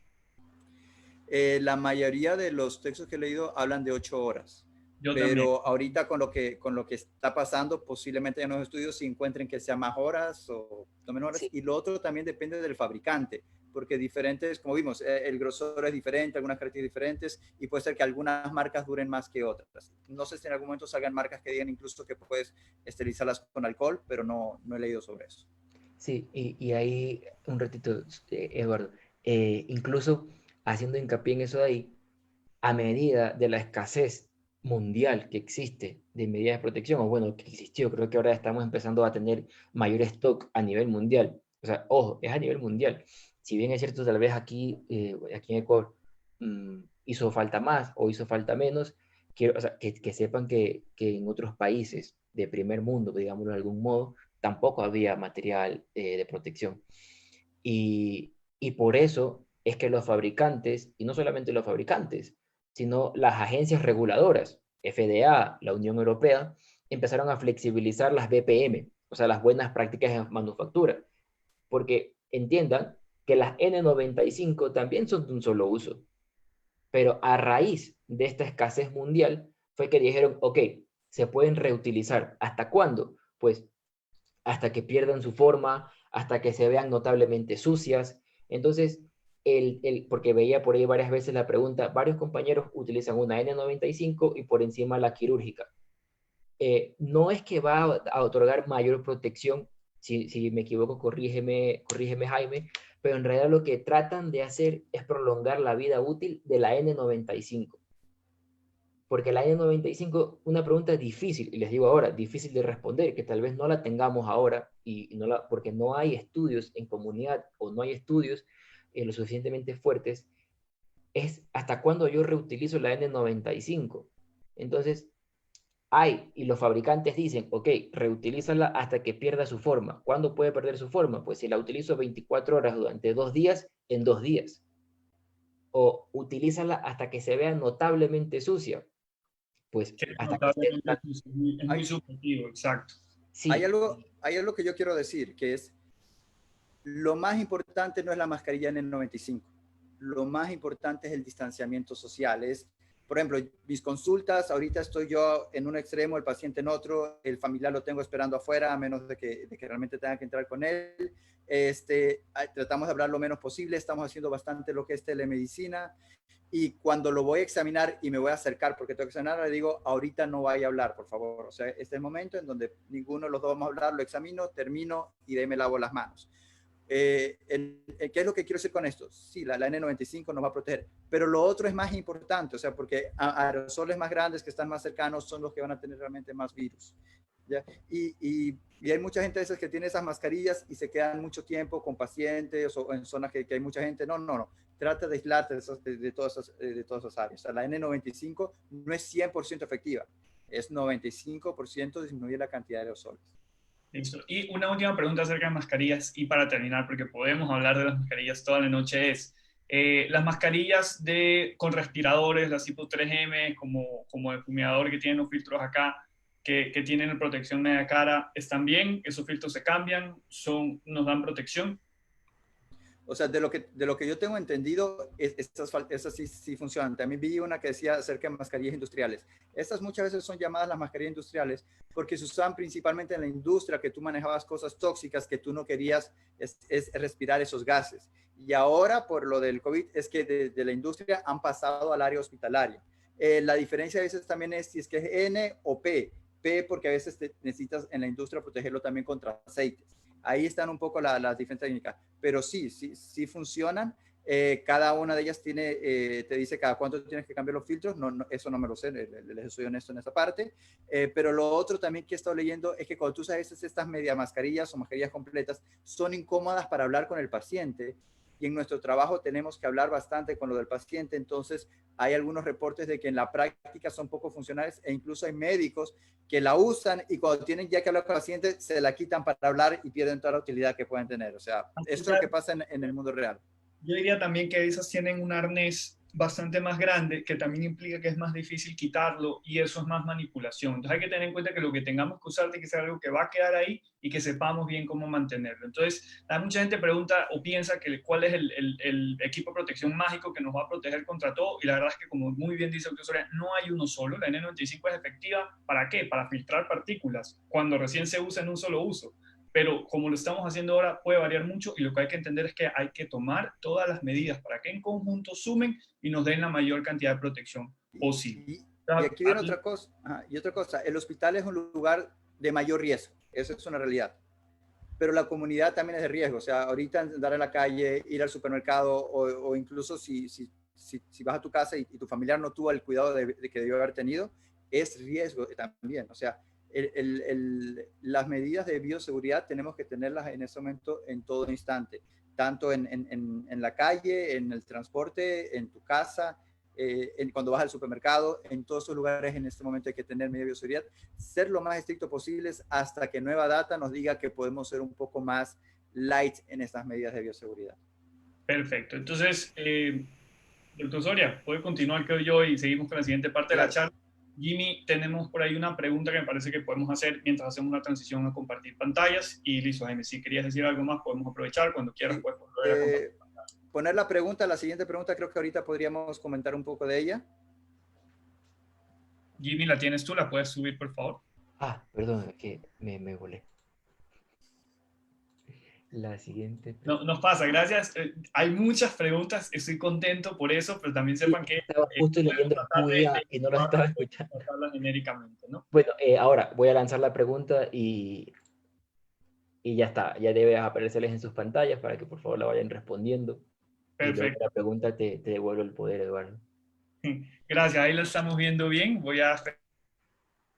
La mayoría de los textos que he leído hablan de 8 horas. Yo también. Pero ahorita con lo que está pasando, posiblemente en los estudios se encuentren que sea más horas o no menos horas. Sí. Y lo otro también depende del fabricante, porque diferentes, como vimos, el grosor es diferente, algunas características diferentes, y puede ser que algunas marcas duren más que otras. No sé si en algún momento salgan marcas que digan incluso que puedes esterilizarlas con alcohol, pero no he leído sobre eso. Sí, y ahí un ratito, Eduardo, incluso haciendo hincapié en eso de ahí, a medida de la escasez mundial que existe de medidas de protección, o bueno, que existió, creo que ahora estamos empezando a tener mayor stock a nivel mundial. O sea, ojo, es a nivel mundial. Si bien es cierto, tal vez aquí en Ecuador hizo falta más o hizo falta menos, quiero, o sea, que sepan que en otros países de primer mundo, digámoslo de algún modo, tampoco había material de protección. Y por eso es que los fabricantes, y no solamente los fabricantes, sino las agencias reguladoras, FDA, la Unión Europea, empezaron a flexibilizar las BPM, o sea, las buenas prácticas en manufactura, porque entiendan que las N95 también son de un solo uso, pero a raíz de esta escasez mundial fue que dijeron, ok, se pueden reutilizar. ¿Hasta cuándo? Pues hasta que pierdan su forma, hasta que se vean notablemente sucias. Entonces, porque veía por ahí varias veces la pregunta, varios compañeros utilizan una N95 y por encima la quirúrgica. No es que va a otorgar mayor protección, si me equivoco, corrígeme Jaime, pero en realidad lo que tratan de hacer es prolongar la vida útil de la N95. Porque la N95, una pregunta difícil, y les digo ahora, difícil de responder, que tal vez no la tengamos ahora, porque no hay estudios en comunidad o no hay estudios lo suficientemente fuertes, es hasta cuándo yo reutilizo la N95. Entonces, y los fabricantes dicen, ok, reutilízala hasta que pierda su forma. ¿Cuándo puede perder su forma? Pues si la utilizo 24 horas durante 2 días, en 2 días. O utilízala hasta que se vea notablemente sucia. Pues Que es hasta que esté... notablemente, es muy subjetivo, exacto. Sí, Hay algo que yo quiero decir, que es, lo más importante no es la mascarilla N95, lo más importante es el distanciamiento social. Por ejemplo, mis consultas, ahorita estoy yo en un extremo, el paciente en otro, el familiar lo tengo esperando afuera, a menos de que realmente tenga que entrar con él. Tratamos de hablar lo menos posible, estamos haciendo bastante lo que es telemedicina, y cuando lo voy a examinar y me voy a acercar porque tengo que examinar, le digo, ahorita no vaya a hablar, por favor. O sea, este es el momento en donde ninguno de los dos vamos a hablar, lo examino, termino y de ahí me lavo las manos. ¿Qué es lo que quiero decir con esto? Sí, la N95 nos va a proteger, pero lo otro es más importante, o sea, porque aerosoles más grandes que están más cercanos son los que van a tener realmente más virus. ¿Ya? Y hay mucha gente a veces que tiene esas mascarillas y se quedan mucho tiempo con pacientes o en zonas que hay mucha gente. No, no, no. Trata de aislarte de todas esas áreas. O sea, la N95 no es 100% efectiva, es 95% disminuir la cantidad de aerosoles. Listo. Y una última pregunta acerca de mascarillas, y para terminar, porque podemos hablar de las mascarillas toda la noche, es las mascarillas con respiradores, las tipo 3M, como el fumigador que tienen los filtros acá, que tienen protección media cara, ¿están bien? ¿Esos filtros se cambian? ¿Nos dan protección? O sea, de lo que yo tengo entendido, estas sí funcionan. También vi una que decía acerca de mascarillas industriales. Estas muchas veces son llamadas las mascarillas industriales porque se usaban principalmente en la industria, que tú manejabas cosas tóxicas que tú no querías es respirar esos gases. Y ahora, por lo del COVID, es que de la industria han pasado al área hospitalaria. La diferencia a veces también es si es que es N o P. P porque a veces necesitas en la industria protegerlo también contra aceites. Ahí están un poco las diferentes técnicas, pero sí funcionan. Cada una de ellas te dice cada cuánto tienes que cambiar los filtros. Eso no me lo sé, les soy honesto en esa parte. Pero lo otro también que he estado leyendo es que cuando tú sabes estas media mascarillas o mascarillas completas son incómodas para hablar con el paciente. Y en nuestro trabajo tenemos que hablar bastante con lo del paciente. Entonces hay algunos reportes de que en la práctica son poco funcionales e incluso hay médicos que la usan y cuando tienen ya que hablar con el paciente se la quitan para hablar y pierden toda la utilidad que pueden tener. O sea, esto es lo que pasa en el mundo real. Yo diría también que esas tienen un arnés bastante más grande, que también implica que es más difícil quitarlo y eso es más manipulación. Entonces hay que tener en cuenta que lo que tengamos que usar tiene que ser algo que va a quedar ahí y que sepamos bien cómo mantenerlo. Entonces, mucha gente pregunta o piensa que cuál es el equipo de protección mágico que nos va a proteger contra todo y la verdad es que, como muy bien dice el doctor Soria, no hay uno solo. La N95 es efectiva, ¿para qué? Para filtrar partículas cuando recién se usa en un solo uso. Pero como lo estamos haciendo ahora puede variar mucho y lo que hay que entender es que hay que tomar todas las medidas para que en conjunto sumen y nos den la mayor cantidad de protección posible. Y aquí viene otra cosa, el hospital es un lugar de mayor riesgo, eso es una realidad, pero la comunidad también es de riesgo. O sea, ahorita andar en la calle, ir al supermercado o incluso si vas a tu casa y tu familiar no tuvo el cuidado de que debió haber tenido, es riesgo también. O sea, las medidas de bioseguridad tenemos que tenerlas en ese momento en todo instante, tanto en la calle, en el transporte, en tu casa, cuando vas al supermercado, en todos esos lugares en este momento hay que tener medidas de bioseguridad, ser lo más estricto posibles hasta que nueva data nos diga que podemos ser un poco más light en estas medidas de bioseguridad. Perfecto. Entonces, doctor Soria, puede continuar, creo yo, y seguimos con la siguiente parte de la Claro. charla. Jimmy, tenemos por ahí una pregunta que me parece que podemos hacer mientras hacemos una transición a compartir pantallas. Y listo, Jaime, si querías decir algo más, podemos aprovechar. Cuando quieras, Sí. pues volver a compartir. Poner la pregunta, la siguiente pregunta, creo que ahorita podríamos comentar un poco de ella. Jimmy, ¿la tienes tú? ¿La puedes subir, por favor? Ah, perdón, es que me volé. La siguiente No, pregunta. nos pasa, gracias. Hay muchas preguntas, estoy contento por eso, pero también Sí, sepan que estaba justo podemos leyendo la tratar tuya y no la estaba escuchando. tratarlas genéricamente, ¿no? Bueno, ahora voy a lanzar la pregunta y ya está. Ya debe aparecerles en sus pantallas para que por favor la vayan respondiendo. Y luego de Perfecto. la pregunta te devuelvo el poder, Eduardo. Gracias, ahí lo estamos viendo bien. Voy a hacer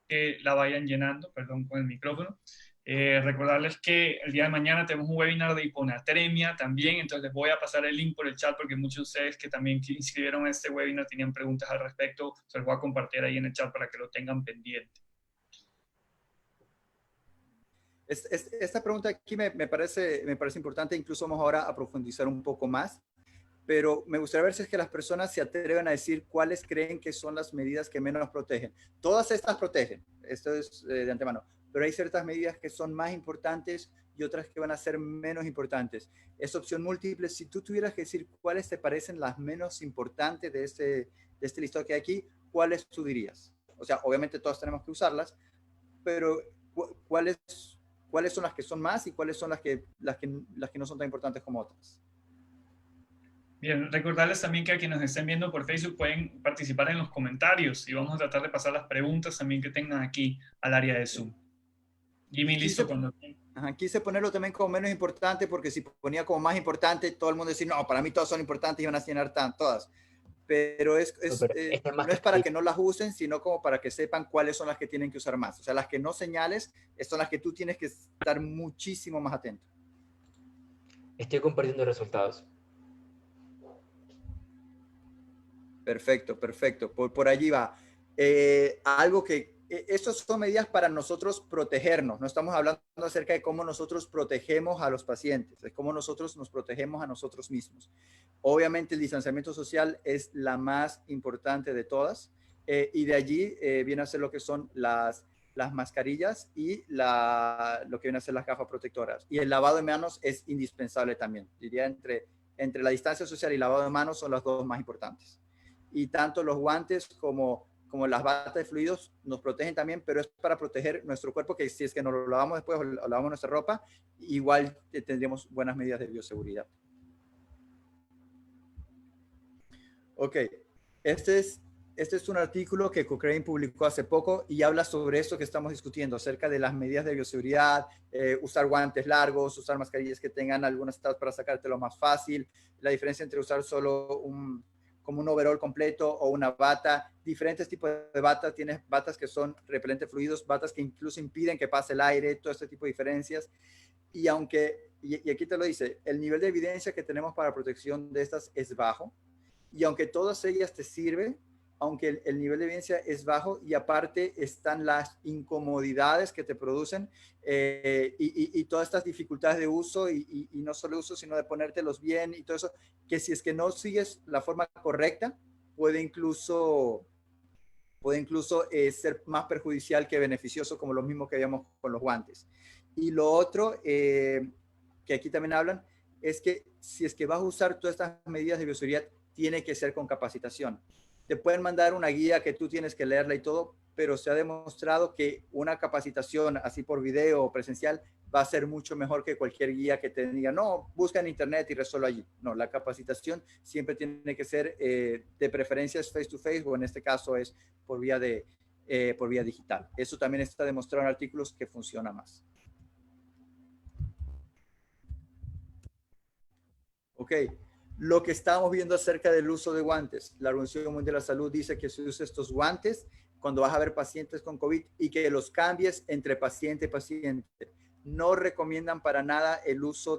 que la vayan llenando, perdón, con el micrófono. Recordarles que el día de mañana tenemos un webinar de hiponatremia también, entonces les voy a pasar el link por el chat porque muchos de ustedes que también se inscribieron a este webinar tenían preguntas al respecto, se los voy a compartir ahí en el chat para que lo tengan pendiente. Esta pregunta aquí me parece importante, incluso vamos ahora a profundizar un poco más, pero me gustaría ver si es que las personas se atreven a decir cuáles creen que son las medidas que menos nos protegen. Todas estas protegen, esto es de antemano, pero hay ciertas medidas que son más importantes y otras que van a ser menos importantes. Es opción múltiple. Si tú tuvieras que decir cuáles te parecen las menos importantes de este listado que hay aquí, ¿cuáles tú dirías? O sea, obviamente todas tenemos que usarlas, pero ¿cuáles son las que son más y cuáles son las que no son tan importantes como otras? Bien, recordarles también que a quienes nos estén viendo por Facebook pueden participar en los comentarios y vamos a tratar de pasar las preguntas también que tengan aquí al área de Zoom. Jimmy, listo cuando... Quise ponerlo también como menos importante porque si ponía como más importante, todo el mundo decía, no, para mí todas son importantes y van a llenar todas. Pero no es para que no las usen, sino como para que sepan cuáles son las que tienen que usar más. O sea, las que no señales son las que tú tienes que estar muchísimo más atento. Estoy compartiendo resultados. Perfecto, perfecto. Por allí va. Estas son medidas para nosotros protegernos. No estamos hablando acerca de cómo nosotros protegemos a los pacientes, de cómo nosotros nos protegemos a nosotros mismos. Obviamente el distanciamiento social es la más importante de todas y de allí viene a ser lo que son las mascarillas y lo que viene a ser las gafas protectoras. Y el lavado de manos es indispensable también. Diría entre la distancia social y lavado de manos son las dos más importantes. Y tanto los guantes como las batas de fluidos nos protegen también, pero es para proteger nuestro cuerpo, que si es que nos lo lavamos después o lavamos nuestra ropa, igual tendríamos buenas medidas de bioseguridad. Ok, este es un artículo que Cochrane publicó hace poco y habla sobre esto que estamos discutiendo, acerca de las medidas de bioseguridad, usar guantes largos, usar mascarillas que tengan algunas tablas para sacártelo más fácil, la diferencia entre usar solo como un overall completo o una bata, diferentes tipos de batas. Tienes batas que son repelentes fluidos, batas que incluso impiden que pase el aire, todo este tipo de diferencias. Y aquí te lo dice, el nivel de evidencia que tenemos para protección de estas es bajo, y aunque todas ellas te sirven, aunque el nivel de evidencia es bajo y aparte están las incomodidades que te producen y todas estas dificultades de uso y no solo uso, sino de ponértelos bien y todo eso, que si es que no sigues la forma correcta, puede incluso ser más perjudicial que beneficioso, como lo mismo que habíamos con los guantes. Y lo otro que aquí también hablan es que si es que vas a usar todas estas medidas de bioseguridad, tiene que ser con capacitación. Te pueden mandar una guía que tú tienes que leerla y todo, pero se ha demostrado que una capacitación así por video o presencial va a ser mucho mejor que cualquier guía que te diga, no, busca en internet y resuelve allí. No, la capacitación siempre tiene que ser de preferencia es face to face, o en este caso es por vía digital. Eso también está demostrado en artículos que funciona más. Ok, lo que estábamos viendo acerca del uso de guantes. La Organización Mundial de la Salud dice que se usa estos guantes cuando vas a ver pacientes con COVID y que los cambies entre paciente y paciente. No recomiendan para nada el uso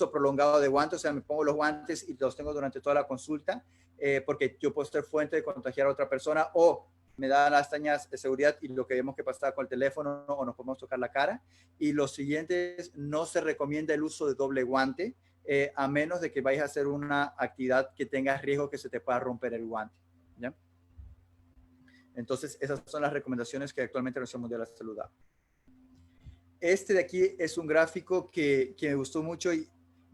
prolongado de guantes, o sea, me pongo los guantes y los tengo durante toda la consulta porque yo puedo ser fuente de contagiar a otra persona o me dan las tañas de seguridad y lo que vemos que pasa con el teléfono o nos podemos tocar la cara. Y lo siguiente es, no se recomienda el uso de doble guante. a menos de que vayas a hacer una actividad que tenga riesgo que se te pueda romper el guante, ¿ya? Entonces, esas son las recomendaciones que actualmente la Organización Mundial de la Salud da. Este de aquí es un gráfico que me gustó mucho y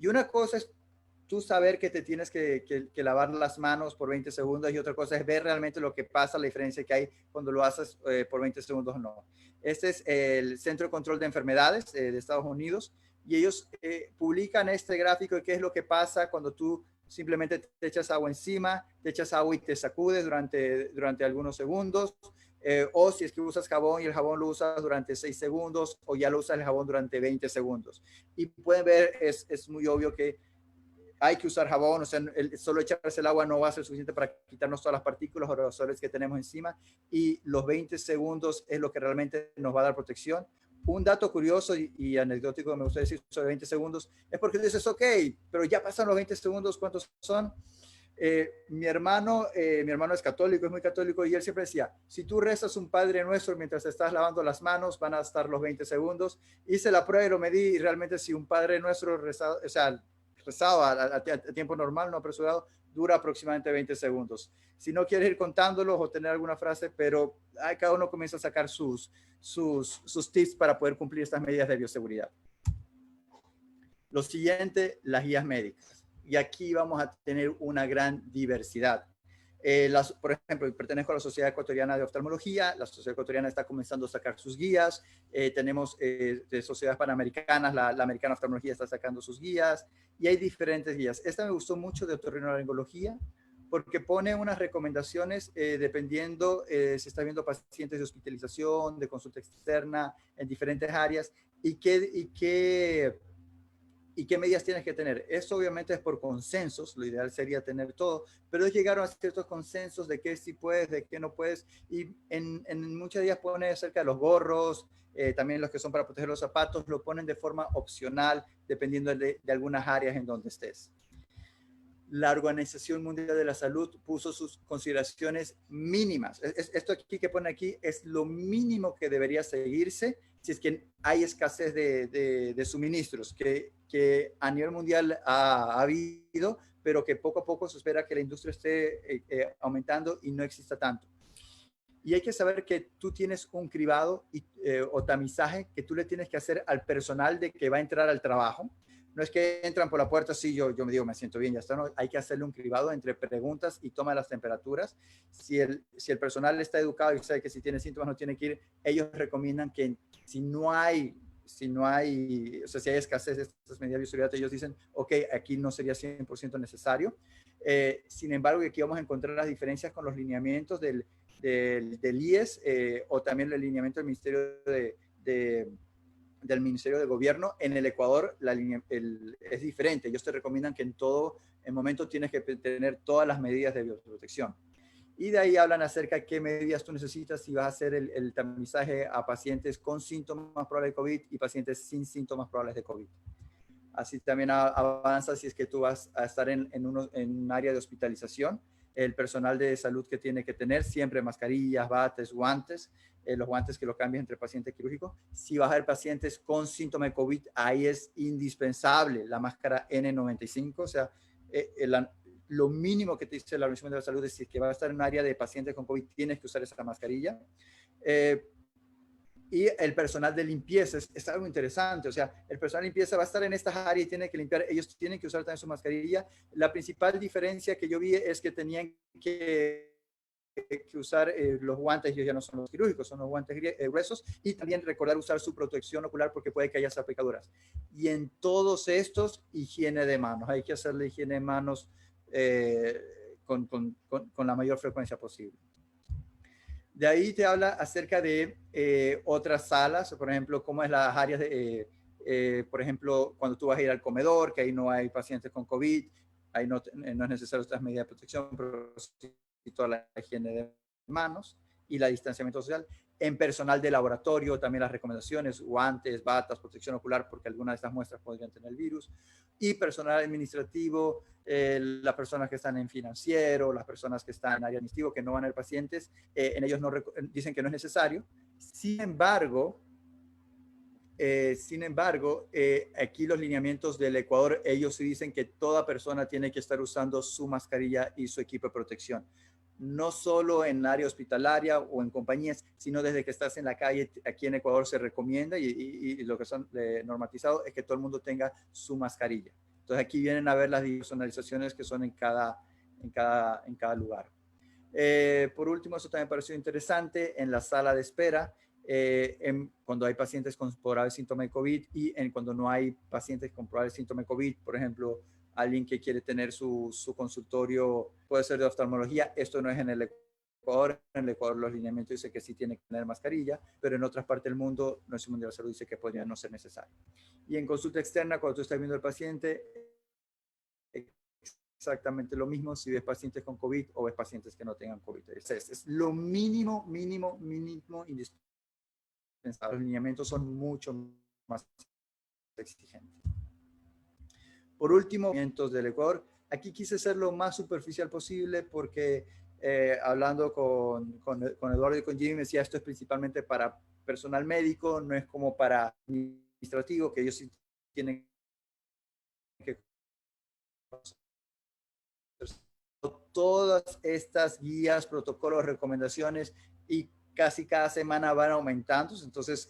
una cosa es tú saber que te tienes que lavar las manos por 20 segundos y otra cosa es ver realmente lo que pasa, la diferencia que hay cuando lo haces por 20 segundos o no. Este es el Centro de Control de Enfermedades de Estados Unidos y ellos publican este gráfico de qué es lo que pasa cuando tú simplemente te echas agua encima, te echas agua y te sacudes durante algunos segundos. O si es que usas jabón y el jabón lo usas durante 6 segundos o ya lo usas el jabón durante 20 segundos. Y pueden ver, es muy obvio que hay que usar jabón, o sea, solo echarse el agua no va a ser suficiente para quitarnos todas las partículas o aerosoles que tenemos encima y los 20 segundos es lo que realmente nos va a dar protección. Un dato curioso y anecdótico que me gusta decir sobre 20 segundos es porque dices, ok, pero ya pasan los 20 segundos, ¿cuántos son? Mi hermano es católico, es muy católico, y él siempre decía, si tú rezas un Padre Nuestro mientras estás lavando las manos, van a estar los 20 segundos. Hice la prueba y lo medí, y realmente si un Padre Nuestro rezado, o sea, rezado a tiempo normal, no apresurado, dura aproximadamente 20 segundos. Si no quieres ir contándolos o tener alguna frase, pero cada uno comienza a sacar sus tips para poder cumplir estas medidas de bioseguridad. Lo siguiente, las guías médicas. Y aquí vamos a tener una gran diversidad. Por ejemplo, pertenezco a la Sociedad Ecuatoriana de Oftalmología. La Sociedad Ecuatoriana está comenzando a sacar sus guías. Tenemos de sociedades panamericanas, la Americana Oftalmología está sacando sus guías y hay diferentes guías. Esta me gustó mucho de otorrinolaringología porque pone unas recomendaciones dependiendo si está viendo pacientes de hospitalización, de consulta externa en diferentes áreas y qué medidas tienes que tener. Esto obviamente es por consensos, lo ideal sería tener todo, pero llegaron a ciertos consensos de qué sí puedes, de qué no puedes, y en muchos días pone acerca de los gorros, también los que son para proteger los zapatos, lo ponen de forma opcional, dependiendo de algunas áreas en donde estés. La Organización Mundial de la Salud puso sus consideraciones mínimas. Esto aquí que pone aquí es lo mínimo que debería seguirse si es que hay escasez de suministros, que a nivel mundial ha habido, pero que poco a poco se espera que la industria esté aumentando y no exista tanto. Y hay que saber que tú tienes un cribado o tamizaje que tú le tienes que hacer al personal de que va a entrar al trabajo. No es que entran por la puerta, sí, yo me digo, me siento bien, ya está. No, hay que hacerle un cribado entre preguntas y toma de las temperaturas. Si el personal está educado y sabe que si tiene síntomas no tiene que ir, ellos recomiendan que si hay escasez de estas medidas de bioseguridad, ellos dicen, ok, aquí no sería 100% necesario. Sin embargo, aquí vamos a encontrar las diferencias con los lineamientos del IES o también el lineamiento del Ministerio del Ministerio de Gobierno. En el Ecuador es diferente. Ellos te recomiendan que en todo momento tienes que tener todas las medidas de bioprotección. Y de ahí hablan acerca de qué medidas tú necesitas si vas a hacer el tamizaje a pacientes con síntomas probables de COVID y pacientes sin síntomas probables de COVID. Así también avanza si es que tú vas a estar en un área de hospitalización. El personal de salud que tiene que tener siempre mascarillas, bates, guantes, los guantes que lo cambian entre paciente quirúrgico. Si vas a ver pacientes con síntoma de COVID, ahí es indispensable la máscara N95, o sea, lo mínimo que te dice la Organización Mundial de la Salud es que vas a estar en un área de pacientes con COVID, tienes que usar esa mascarilla. Y el personal de limpieza es algo interesante, o sea, el personal de limpieza va a estar en estas áreas y tiene que limpiar, ellos tienen que usar también su mascarilla. La principal diferencia que yo vi es que tenían que usar los guantes, ellos ya no son los quirúrgicos, son los guantes gruesos, y también recordar usar su protección ocular porque puede que haya salpicaduras. Y en todos estos, higiene de manos, hay que hacerle higiene de manos con la mayor frecuencia posible. De ahí te habla acerca de otras salas, por ejemplo, cómo es las áreas por ejemplo, cuando tú vas a ir al comedor, que ahí no hay pacientes con COVID, ahí no es necesario estas medidas de protección, pero sí toda la higiene de manos y la distanciamiento social. En personal de laboratorio, también las recomendaciones, guantes, batas, protección ocular, porque algunas de estas muestras podrían tener el virus. Y personal administrativo, las personas que están en financiero, las personas que están en área administrativa, que no van a ver pacientes, en ellos dicen que no es necesario. Sin embargo, Sin embargo, aquí los lineamientos del Ecuador, ellos sí dicen que toda persona tiene que estar usando su mascarilla y su equipo de protección. No solo en área hospitalaria o en compañías, sino desde que estás en la calle. Aquí en Ecuador se recomienda y lo que son normatizado es que todo el mundo tenga su mascarilla. Entonces aquí vienen a ver las personalizaciones que son en cada lugar. Por último, eso también pareció interesante en la sala de espera. Cuando hay pacientes con probables síntomas de COVID y cuando no hay pacientes con probables síntomas de COVID, por ejemplo, alguien que quiere tener su consultorio, puede ser de oftalmología, esto no es en el Ecuador. En el Ecuador los lineamientos dicen que sí tiene que tener mascarilla, pero en otras partes del mundo, la Organización Mundial de la Salud dice que podría no ser necesario. Y en consulta externa, cuando tú estás viendo al paciente, exactamente lo mismo si ves pacientes con COVID o ves pacientes que no tengan COVID. Es lo mínimo indispensable. Los lineamientos son mucho más exigentes. Por último, lineamientos del Ecuador. Aquí quise ser lo más superficial posible porque hablando con Eduardo y con Jimmy me decía esto es principalmente para personal médico, no es como para administrativo, que ellos sí tienen que todas estas guías, protocolos, recomendaciones y casi cada semana van aumentando, entonces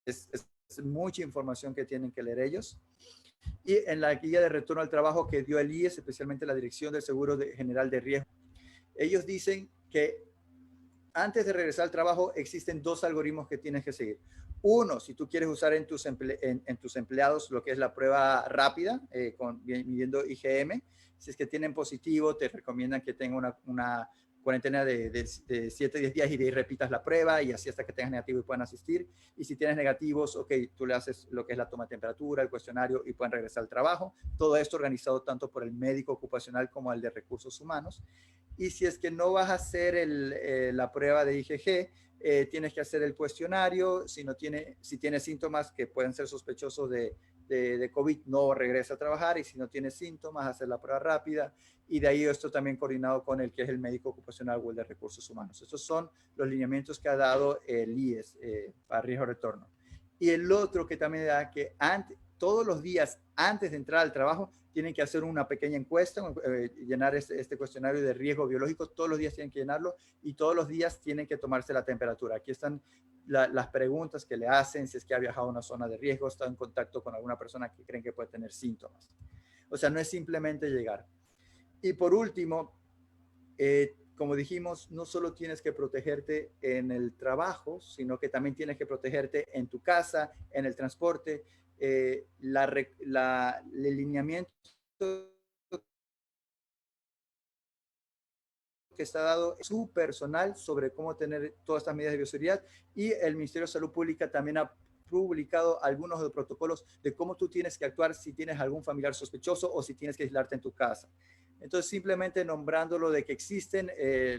es mucha información que tienen que leer ellos. Y en la guía de retorno al trabajo que dio el IES, especialmente la Dirección del Seguro General de Riesgo, ellos dicen que antes de regresar al trabajo existen dos algoritmos que tienes que seguir. Uno, si tú quieres usar en tus empleados lo que es la prueba rápida, midiendo IgM, si es que tienen positivo, te recomiendan que tengan una cuarentena de 7 a 10 días y de ahí repitas la prueba y así hasta que tengas negativo y puedan asistir. Y si tienes negativos, ok, tú le haces lo que es la toma de temperatura, el cuestionario y pueden regresar al trabajo. Todo esto organizado tanto por el médico ocupacional como el de recursos humanos. Y si es que no vas a hacer la prueba de IgG, tienes que hacer el cuestionario. Si tiene síntomas que pueden ser sospechosos de COVID, no regresa a trabajar. Y si no tiene síntomas, hacer la prueba rápida. Y de ahí esto también coordinado con el que es el médico ocupacional o el de recursos humanos. Estos son los lineamientos que ha dado el IES para riesgo de retorno. Y el otro que también da que todos los días antes de entrar al trabajo tienen que hacer una pequeña encuesta, llenar este cuestionario de riesgo biológico, todos los días tienen que llenarlo y todos los días tienen que tomarse la temperatura. Aquí están las preguntas que le hacen, si es que ha viajado a una zona de riesgo, está en contacto con alguna persona que creen que puede tener síntomas. O sea, no es simplemente llegar. Y por último, como dijimos, no solo tienes que protegerte en el trabajo, sino que también tienes que protegerte en tu casa, en el transporte. El lineamiento que está dado es su personal sobre cómo tener todas estas medidas de bioseguridad y el Ministerio de Salud Pública también ha publicado algunos de los protocolos de cómo tú tienes que actuar si tienes algún familiar sospechoso o si tienes que aislarte en tu casa. Entonces, simplemente nombrándolo de que existen,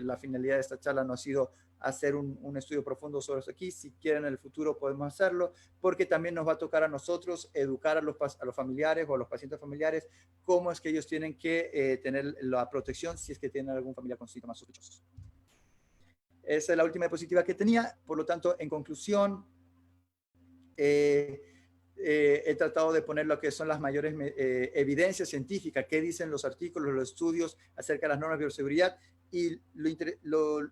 la finalidad de esta charla no ha sido hacer un estudio profundo sobre eso aquí. Si quieren en el futuro podemos hacerlo, porque también nos va a tocar a nosotros educar a los familiares o a los pacientes familiares cómo es que ellos tienen que tener la protección si es que tienen algún familiar con síntomas sospechosos. Esa es la última diapositiva que tenía. Por lo tanto, en conclusión, he tratado de poner lo que son las mayores evidencias científicas, qué dicen los artículos, los estudios acerca de las normas de bioseguridad. Y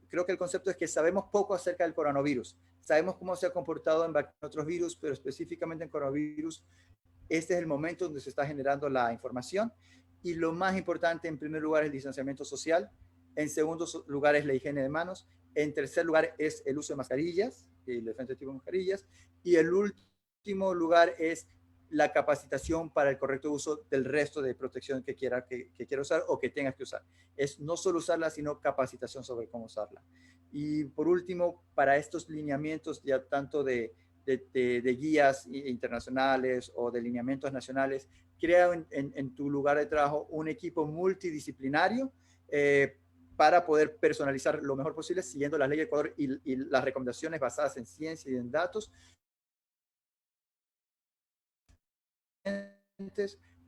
creo que el concepto es que sabemos poco acerca del coronavirus. Sabemos cómo se ha comportado en otros virus, pero específicamente en coronavirus, este es el momento donde se está generando la información. Y lo más importante, en primer lugar, es el distanciamiento social. En segundo lugar, es la higiene de manos. En tercer lugar, es el uso de mascarillas, el diferente tipo de mascarillas. Y el último lugar es la capacitación para el correcto uso del resto de protección que quiera usar o que tengas que usar. Es no solo usarla, sino capacitación sobre cómo usarla. Y por último, para estos lineamientos ya tanto de guías internacionales o de lineamientos nacionales, crea en tu lugar de trabajo un equipo multidisciplinario para poder personalizar lo mejor posible siguiendo las leyes de Ecuador y las recomendaciones basadas en ciencia y en datos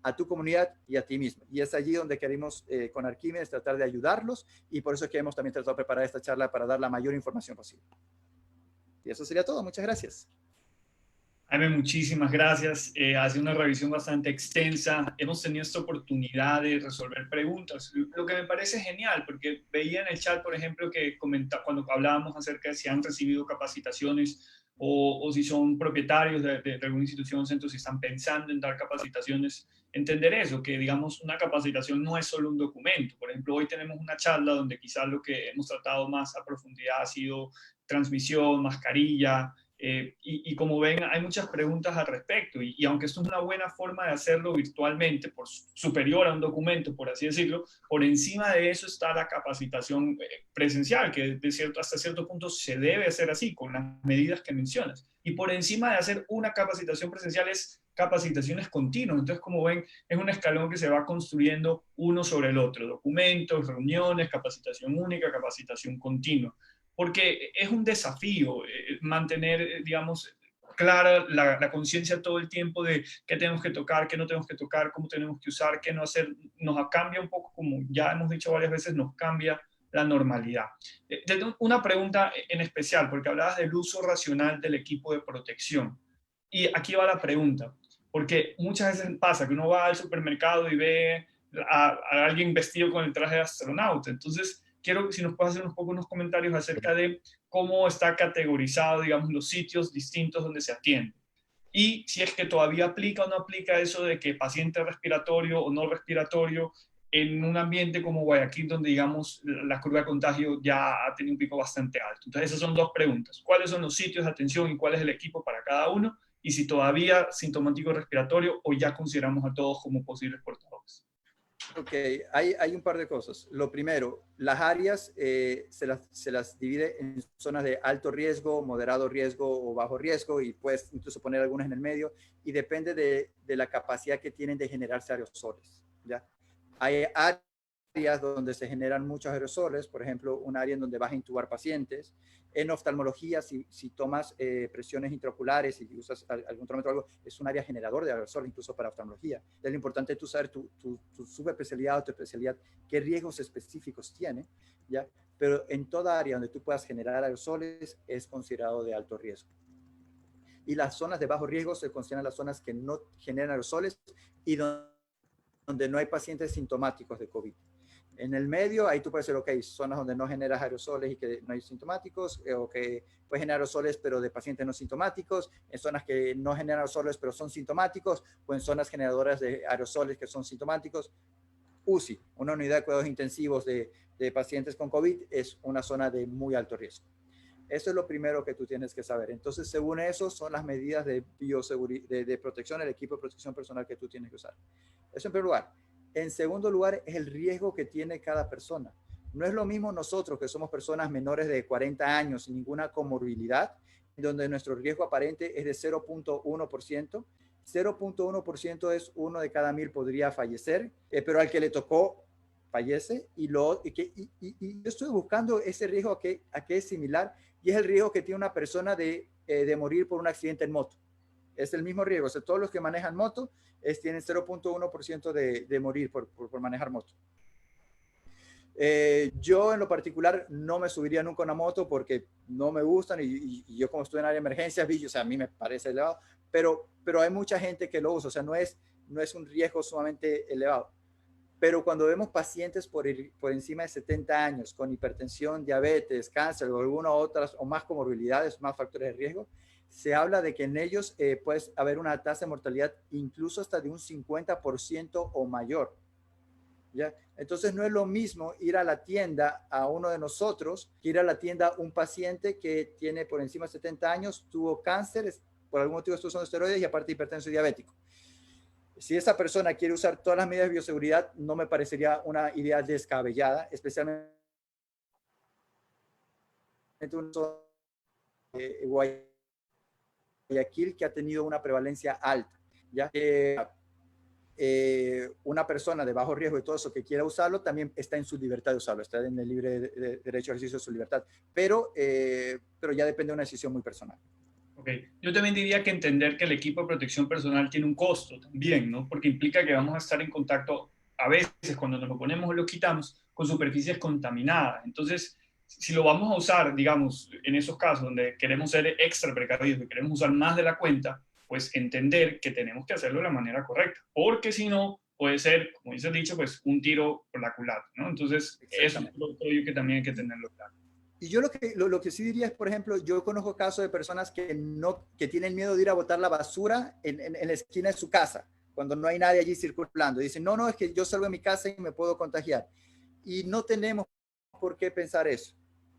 a tu comunidad y a ti mismo. Y es allí donde queremos con Arquímedes tratar de ayudarlos y por eso es que hemos también tratado de preparar esta charla para dar la mayor información posible. Y eso sería todo. Muchas gracias. Jaime, muchísimas gracias. Ha sido una revisión bastante extensa. Hemos tenido esta oportunidad de resolver preguntas, lo que me parece genial, porque veía en el chat, por ejemplo, que cuando hablábamos acerca de si han recibido capacitaciones o si son propietarios de alguna institución o centro, si están pensando en dar capacitaciones, entender eso, que digamos una capacitación no es solo un documento. Por ejemplo, hoy tenemos una charla donde quizás lo que hemos tratado más a profundidad ha sido transmisión, mascarilla, y como ven, hay muchas preguntas al respecto. Y aunque esto es una buena forma de hacerlo virtualmente, superior a un documento, por así decirlo, por encima de eso está la capacitación presencial, que hasta cierto punto se debe hacer así, con las medidas que mencionas. Y por encima de hacer una capacitación presencial es capacitaciones continuas. Entonces, como ven, es un escalón que se va construyendo uno sobre el otro. Documentos, reuniones, capacitación única, capacitación continua, porque es un desafío mantener, digamos, clara la conciencia todo el tiempo de qué tenemos que tocar, qué no tenemos que tocar, cómo tenemos que usar, qué no hacer. Nos cambia un poco, como ya hemos dicho varias veces, nos cambia la normalidad. Una pregunta en especial, porque hablabas del uso racional del equipo de protección. Y aquí va la pregunta, porque muchas veces pasa que uno va al supermercado y ve a alguien vestido con el traje de astronauta. Entonces, quiero si nos puedes hacer un poco unos comentarios acerca de cómo está categorizado, digamos, los sitios distintos donde se atiende. Y si es que todavía aplica o no aplica eso de que paciente respiratorio o no respiratorio en un ambiente como Guayaquil, donde, digamos, la curva de contagio ya ha tenido un pico bastante alto. Entonces, esas son dos preguntas. ¿Cuáles son los sitios de atención y cuál es el equipo para cada uno? Y si todavía sintomático respiratorio o ya consideramos a todos como posibles portadores. Ok, hay un par de cosas. Lo primero, las áreas se las divide en zonas de alto riesgo, moderado riesgo o bajo riesgo, y puedes incluso poner algunas en el medio, y depende de la capacidad que tienen de generarse aerosoles, ¿ya? Hay áreas donde se generan muchos aerosoles, por ejemplo, un área en donde vas a intubar pacientes. En oftalmología, si tomas presiones intraoculares y usas algún termómetro o algo, es un área generador de aerosol, incluso para oftalmología. Es lo importante tú saber tu subespecialidad o tu especialidad, qué riesgos específicos tiene, ¿ya? Pero en toda área donde tú puedas generar aerosoles es considerado de alto riesgo. Y las zonas de bajo riesgo se consideran las zonas que no generan aerosoles y donde no hay pacientes sintomáticos de COVID. En el medio, ahí tú puedes decir, ok, zonas donde no generas aerosoles y que no hay sintomáticos, o que puedes generar aerosoles pero de pacientes no sintomáticos, en zonas que no generan aerosoles pero son sintomáticos, o en zonas generadoras de aerosoles que son sintomáticos. UCI, una unidad de cuidados intensivos de pacientes con COVID, es una zona de muy alto riesgo. Eso es lo primero que tú tienes que saber. Entonces, según eso, son las medidas de bioseguridad, de protección, el equipo de protección personal que tú tienes que usar. Eso en primer lugar. En segundo lugar, es el riesgo que tiene cada persona. No es lo mismo nosotros, que somos personas menores de 40 años sin ninguna comorbilidad, donde nuestro riesgo aparente es de 0.1%. 0.1% es uno de cada 1000 podría fallecer, pero al que le tocó fallece. Y yo estoy buscando ese riesgo a que es similar, y es el riesgo que tiene una persona de morir por un accidente en moto. Es el mismo riesgo. O sea, todos los que manejan moto tienen 0.1% de morir por manejar moto. Yo en lo particular no me subiría nunca a una moto porque no me gustan, y yo como estoy en área de emergencias, o sea, a mí me parece elevado, pero hay mucha gente que lo usa, o sea, no es un riesgo sumamente elevado. Pero cuando vemos pacientes por encima de 70 años con hipertensión, diabetes, cáncer o alguna otras o más comorbilidades, más factores de riesgo, se habla de que en ellos puede haber una tasa de mortalidad incluso hasta de un 50% o mayor, ¿ya? Entonces no es lo mismo ir a la tienda a uno de nosotros que ir a la tienda a un paciente que tiene por encima de 70 años, tuvo cáncer, por algún motivo estuvo usando esteroides y aparte hipertenso y diabético. Si esa persona quiere usar todas las medidas de bioseguridad, no me parecería una idea descabellada, especialmente un Guayaquil que ha tenido una prevalencia alta, ¿ya? Una persona de bajo riesgo y todo eso que quiera usarlo, también está en su libertad de usarlo, está en el libre derecho de ejercicio de su libertad, pero ya depende de una decisión muy personal. Okay. Yo también diría que entender que el equipo de protección personal tiene un costo también, ¿no? Porque implica que vamos a estar en contacto a veces cuando nos lo ponemos o lo quitamos con superficies contaminadas. Entonces, si lo vamos a usar, digamos, en esos casos donde queremos ser extra precavidos y queremos usar más de la cuenta, pues entender que tenemos que hacerlo de la manera correcta, porque si no, puede ser, como dice el dicho, pues un tiro por la culata, ¿no? Entonces, eso creo yo que también hay que tenerlo claro. Y yo lo que sí diría es, por ejemplo, yo conozco casos de personas que tienen miedo de ir a botar la basura en la esquina de su casa, cuando no hay nadie allí circulando. Dicen, no, es que yo salgo de mi casa y me puedo contagiar. Y no tenemos por qué pensar eso,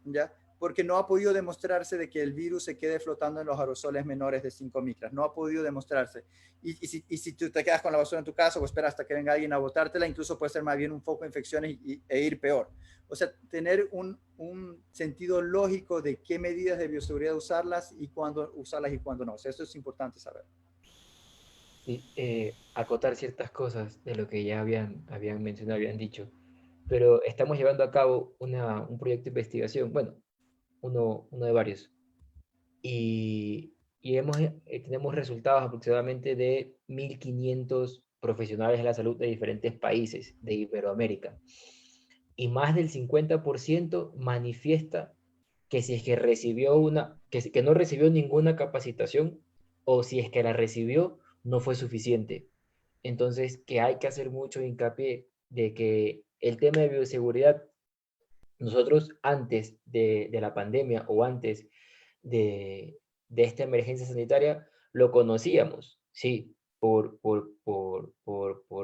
¿ya? Porque no ha podido demostrarse de que el virus se quede flotando en los aerosoles menores de 5 micras. No ha podido demostrarse. Y si tú te quedas con la basura en tu casa o esperas hasta que venga alguien a botártela, incluso puede ser más bien un foco de infecciones e ir peor. O sea, tener un sentido lógico de qué medidas de bioseguridad usarlas y cuándo usarlas y cuándo no. O sea, eso es importante saber. Sí, acotar ciertas cosas de lo que ya habían mencionado, habían dicho, pero estamos llevando a cabo un proyecto de investigación, bueno, uno de varios, y tenemos resultados aproximadamente de 1.500 profesionales de la salud de diferentes países de Iberoamérica, y más del 50% manifiesta que si es que que no recibió ninguna capacitación, o si es que la recibió, no fue suficiente. Entonces, que hay que hacer mucho hincapié de que el tema de bioseguridad, nosotros antes de la pandemia o antes de esta emergencia sanitaria, lo conocíamos, sí, por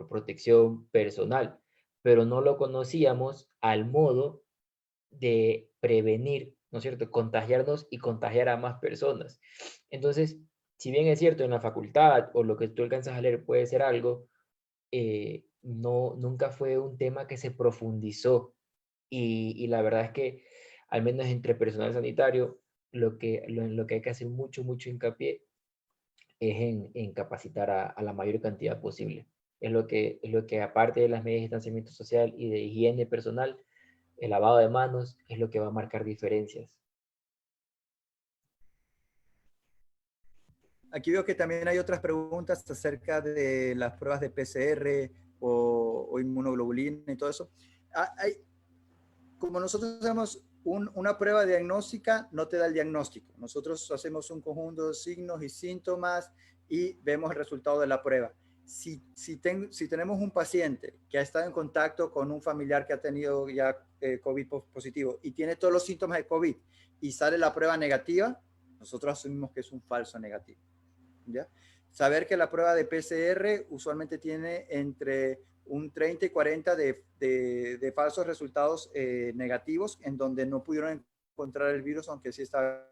protección personal, pero no lo conocíamos al modo de prevenir, ¿no es cierto?, contagiarnos y contagiar a más personas. Entonces, si bien es cierto, en la facultad o lo que tú alcanzas a leer puede ser algo, no, nunca fue un tema que se profundizó, y la verdad es que, al menos entre personal sanitario, en lo que hay que hacer mucho, mucho hincapié es en capacitar a la mayor cantidad posible. Es lo que, aparte de las medidas de distanciamiento social y de higiene personal, el lavado de manos es lo que va a marcar diferencias. Aquí veo que también hay otras preguntas acerca de las pruebas de PCR o inmunoglobulina y todo eso. Como nosotros hacemos una prueba diagnóstica, no te da el diagnóstico. Nosotros hacemos un conjunto de signos y síntomas y vemos el resultado de la prueba. Si tenemos un paciente que ha estado en contacto con un familiar que ha tenido ya COVID positivo y tiene todos los síntomas de COVID y sale la prueba negativa, nosotros asumimos que es un falso negativo, ¿ya? Saber que la prueba de PCR usualmente tiene entre un 30 y 40 de falsos resultados negativos, en donde no pudieron encontrar el virus, aunque sí está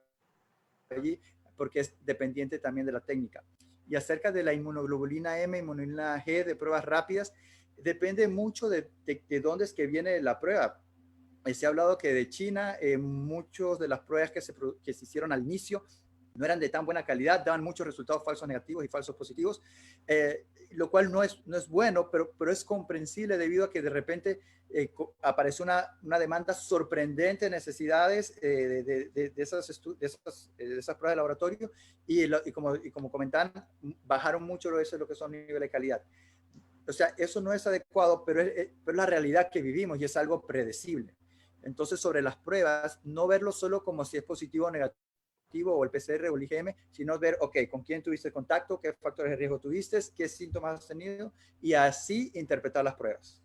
allí, porque es dependiente también de la técnica. Y acerca de la inmunoglobulina M, inmunoglobulina G, de pruebas rápidas, depende mucho de dónde es que viene la prueba. Se ha hablado que de China, muchas de las pruebas que se hicieron al inicio no eran de tan buena calidad, daban muchos resultados falsos negativos y falsos positivos, lo cual no es bueno, pero es comprensible debido a que de repente apareció una demanda sorprendente de necesidades de esas pruebas de laboratorio y como comentaban, bajaron mucho eso, lo que son niveles de calidad. O sea, eso no es adecuado, pero es la realidad que vivimos y es algo predecible. Entonces, sobre las pruebas, no verlo solo como si es positivo o negativo, o el PCR o el IgM, sino ver, ok, con quién tuviste contacto, qué factores de riesgo tuviste, qué síntomas has tenido, y así interpretar las pruebas.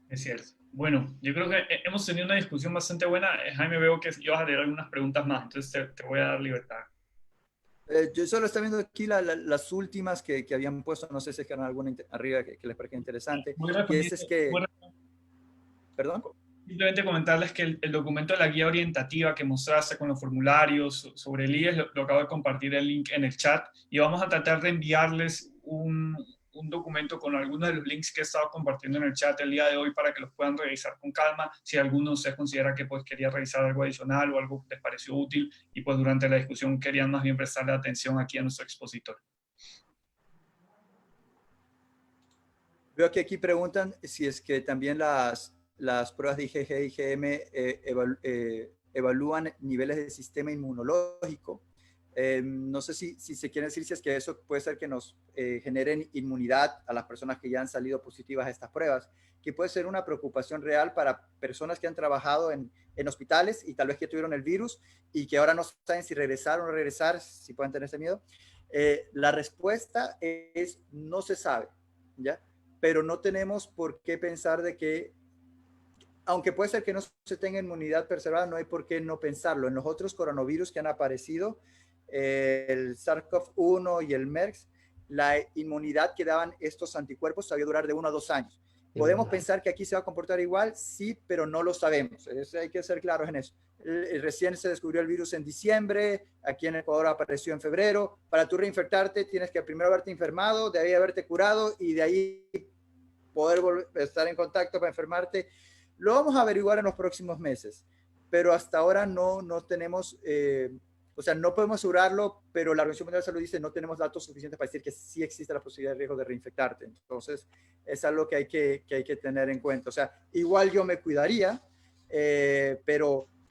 Es cierto. Bueno, yo creo que hemos tenido una discusión bastante buena. Jaime, veo que ibas a leer algunas preguntas más, entonces te voy a dar libertad. Yo solo estoy viendo aquí las últimas que habían puesto, no sé si es que eran alguna arriba que les parezca interesante, que es que, perdón. Simplemente comentarles que el documento de la guía orientativa que mostraste con los formularios sobre el IES, lo acabo de compartir el link en el chat, y vamos a tratar de enviarles un documento con algunos de los links que he estado compartiendo en el chat el día de hoy para que los puedan revisar con calma. Si alguno se considera que pues quería revisar algo adicional o algo les pareció útil y pues durante la discusión querían más bien prestarle atención aquí a nuestro expositor. Veo que aquí preguntan si es que también las pruebas de IgG y IgM evalúan niveles de sistema inmunológico. No sé si se quiere decir si es que eso puede ser que nos generen inmunidad a las personas que ya han salido positivas a estas pruebas, que puede ser una preocupación real para personas que han trabajado en hospitales y tal vez que tuvieron el virus y que ahora no saben si regresar o no regresar, si pueden tener ese miedo. La respuesta es no se sabe, ¿ya? Pero no tenemos por qué pensar de que, aunque puede ser que no se tenga inmunidad preservada, no hay por qué no pensarlo. En los otros coronavirus que han aparecido, el SARS-CoV-1 y el MERS, la inmunidad que daban estos anticuerpos sabía durar de 1 a 2 años. ¿Podemos pensar que aquí se va a comportar igual? Sí, pero no lo sabemos. Hay que ser claros en eso. Recién se descubrió el virus en diciembre, aquí en Ecuador apareció en febrero. Para tú reinfectarte tienes que primero haberte enfermado, de ahí haberte curado y de ahí poder estar en contacto para enfermarte. Lo vamos a averiguar en los próximos meses, pero hasta ahora no tenemos, o sea, no podemos asegurarlo, pero la Organización Mundial de la Salud dice no tenemos datos suficientes para decir que sí existe la posibilidad de riesgo de reinfectarte. Entonces, es algo que hay que tener en cuenta. O sea, igual yo me cuidaría,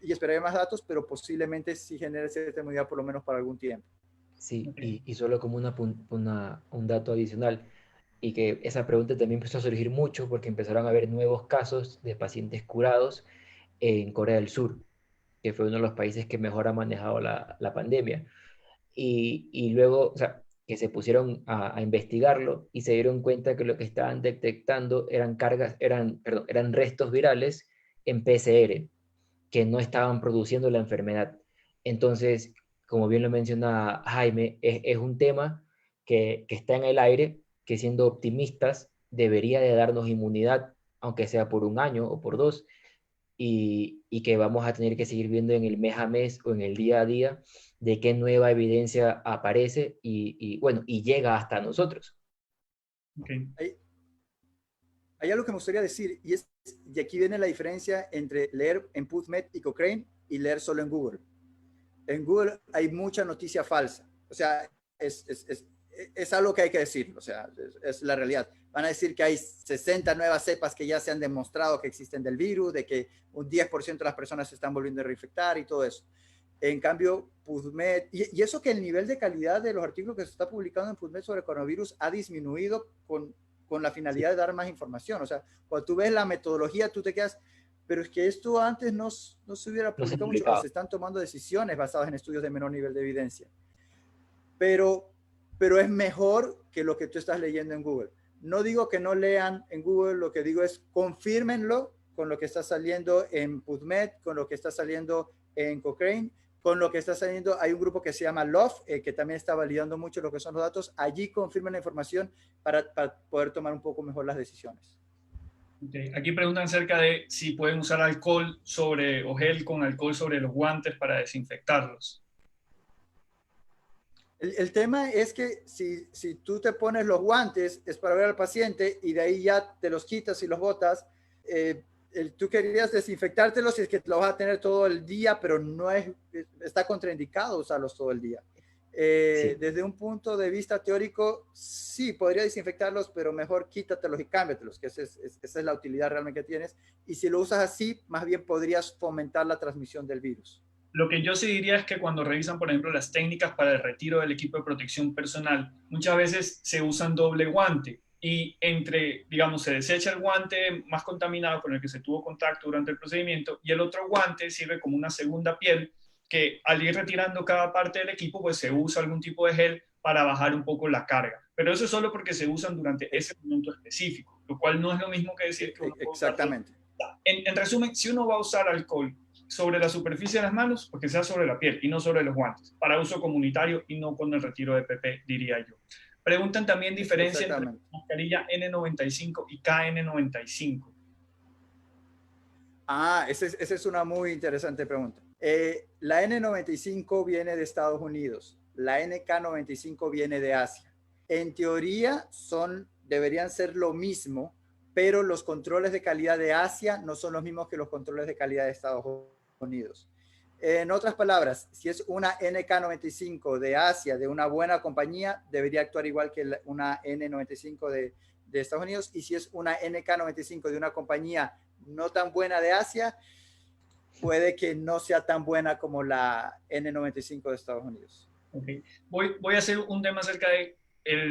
y esperaría más datos, pero posiblemente sí genere cierta inmunidad por lo menos para algún tiempo. Sí, y solo como un dato adicional, y que esa pregunta también empezó a surgir mucho porque empezaron a haber nuevos casos de pacientes curados en Corea del Sur, que fue uno de los países que mejor ha manejado la pandemia. Y luego, o sea, que se pusieron a investigarlo y se dieron cuenta que lo que estaban detectando eran restos virales en PCR que no estaban produciendo la enfermedad. Entonces, como bien lo menciona Jaime, es un tema que está en el aire, que siendo optimistas debería de darnos inmunidad, aunque sea por 1 año o por 2, y que vamos a tener que seguir viendo en el mes a mes o en el día a día de qué nueva evidencia aparece bueno, y llega hasta nosotros. Okay. Hay algo que me gustaría decir, y aquí viene la diferencia entre leer en PubMed y Cochrane y leer solo en Google. En Google hay mucha noticia falsa. O sea, es algo que hay que decir. O sea, es la realidad. Van a decir que hay 60 nuevas cepas que ya se han demostrado que existen del virus, de que un 10% de las personas se están volviendo a reinfectar y todo eso. En cambio, PubMed, y eso que el nivel de calidad de los artículos que se está publicando en PubMed sobre coronavirus ha disminuido con la finalidad de dar más información. O sea, cuando tú ves la metodología, tú te quedas, pero es que esto antes no se hubiera publicado mucho, o se están tomando decisiones basadas en estudios de menor nivel de evidencia. Pero es mejor que lo que tú estás leyendo en Google. No digo que no lean en Google, lo que digo es confírmenlo con lo que está saliendo en PubMed, con lo que está saliendo en Cochrane, con lo que está saliendo. Hay un grupo que se llama LOF, que también está validando mucho lo que son los datos. Allí confirman la información para poder tomar un poco mejor las decisiones. Okay. Aquí preguntan acerca de si pueden usar alcohol o gel con alcohol sobre los guantes para desinfectarlos. El tema es que si tú te pones los guantes es para ver al paciente y de ahí ya te los quitas y los botas. Tú querías desinfectártelos si es que los vas a tener todo el día, pero está contraindicado usarlos todo el día. Sí. Desde un punto de vista teórico, sí, podría desinfectarlos, pero mejor quítatelos y cámbiatelos, que esa es la utilidad realmente que tienes. Y si lo usas así, más bien podrías fomentar la transmisión del virus. Lo que yo sí diría es que cuando revisan, por ejemplo, las técnicas para el retiro del equipo de protección personal, muchas veces se usan doble guante y digamos, se desecha el guante más contaminado con el que se tuvo contacto durante el procedimiento y el otro guante sirve como una segunda piel que al ir retirando cada parte del equipo, pues se usa algún tipo de gel para bajar un poco la carga. Pero eso es solo porque se usan durante ese momento específico, lo cual no es lo mismo que decir que uno exactamente. En resumen, si uno va a usar alcohol sobre la superficie de las manos, pues que sea sobre la piel y no sobre los guantes, para uso comunitario y no con el retiro de PP, diría yo. Preguntan también diferencia entre mascarilla N95 y KN95. Esa es una muy interesante pregunta. La N95 viene de Estados Unidos, la NK95 viene de Asia. En teoría deberían ser lo mismo, pero los controles de calidad de Asia no son los mismos que los controles de calidad de Estados Unidos. En otras palabras, si es una NK95 de Asia, de una buena compañía, debería actuar igual que una N95 de Estados Unidos. Y si es una NK95 de una compañía no tan buena de Asia, puede que no sea tan buena como la N95 de Estados Unidos. Okay. Voy a hacer un tema acerca de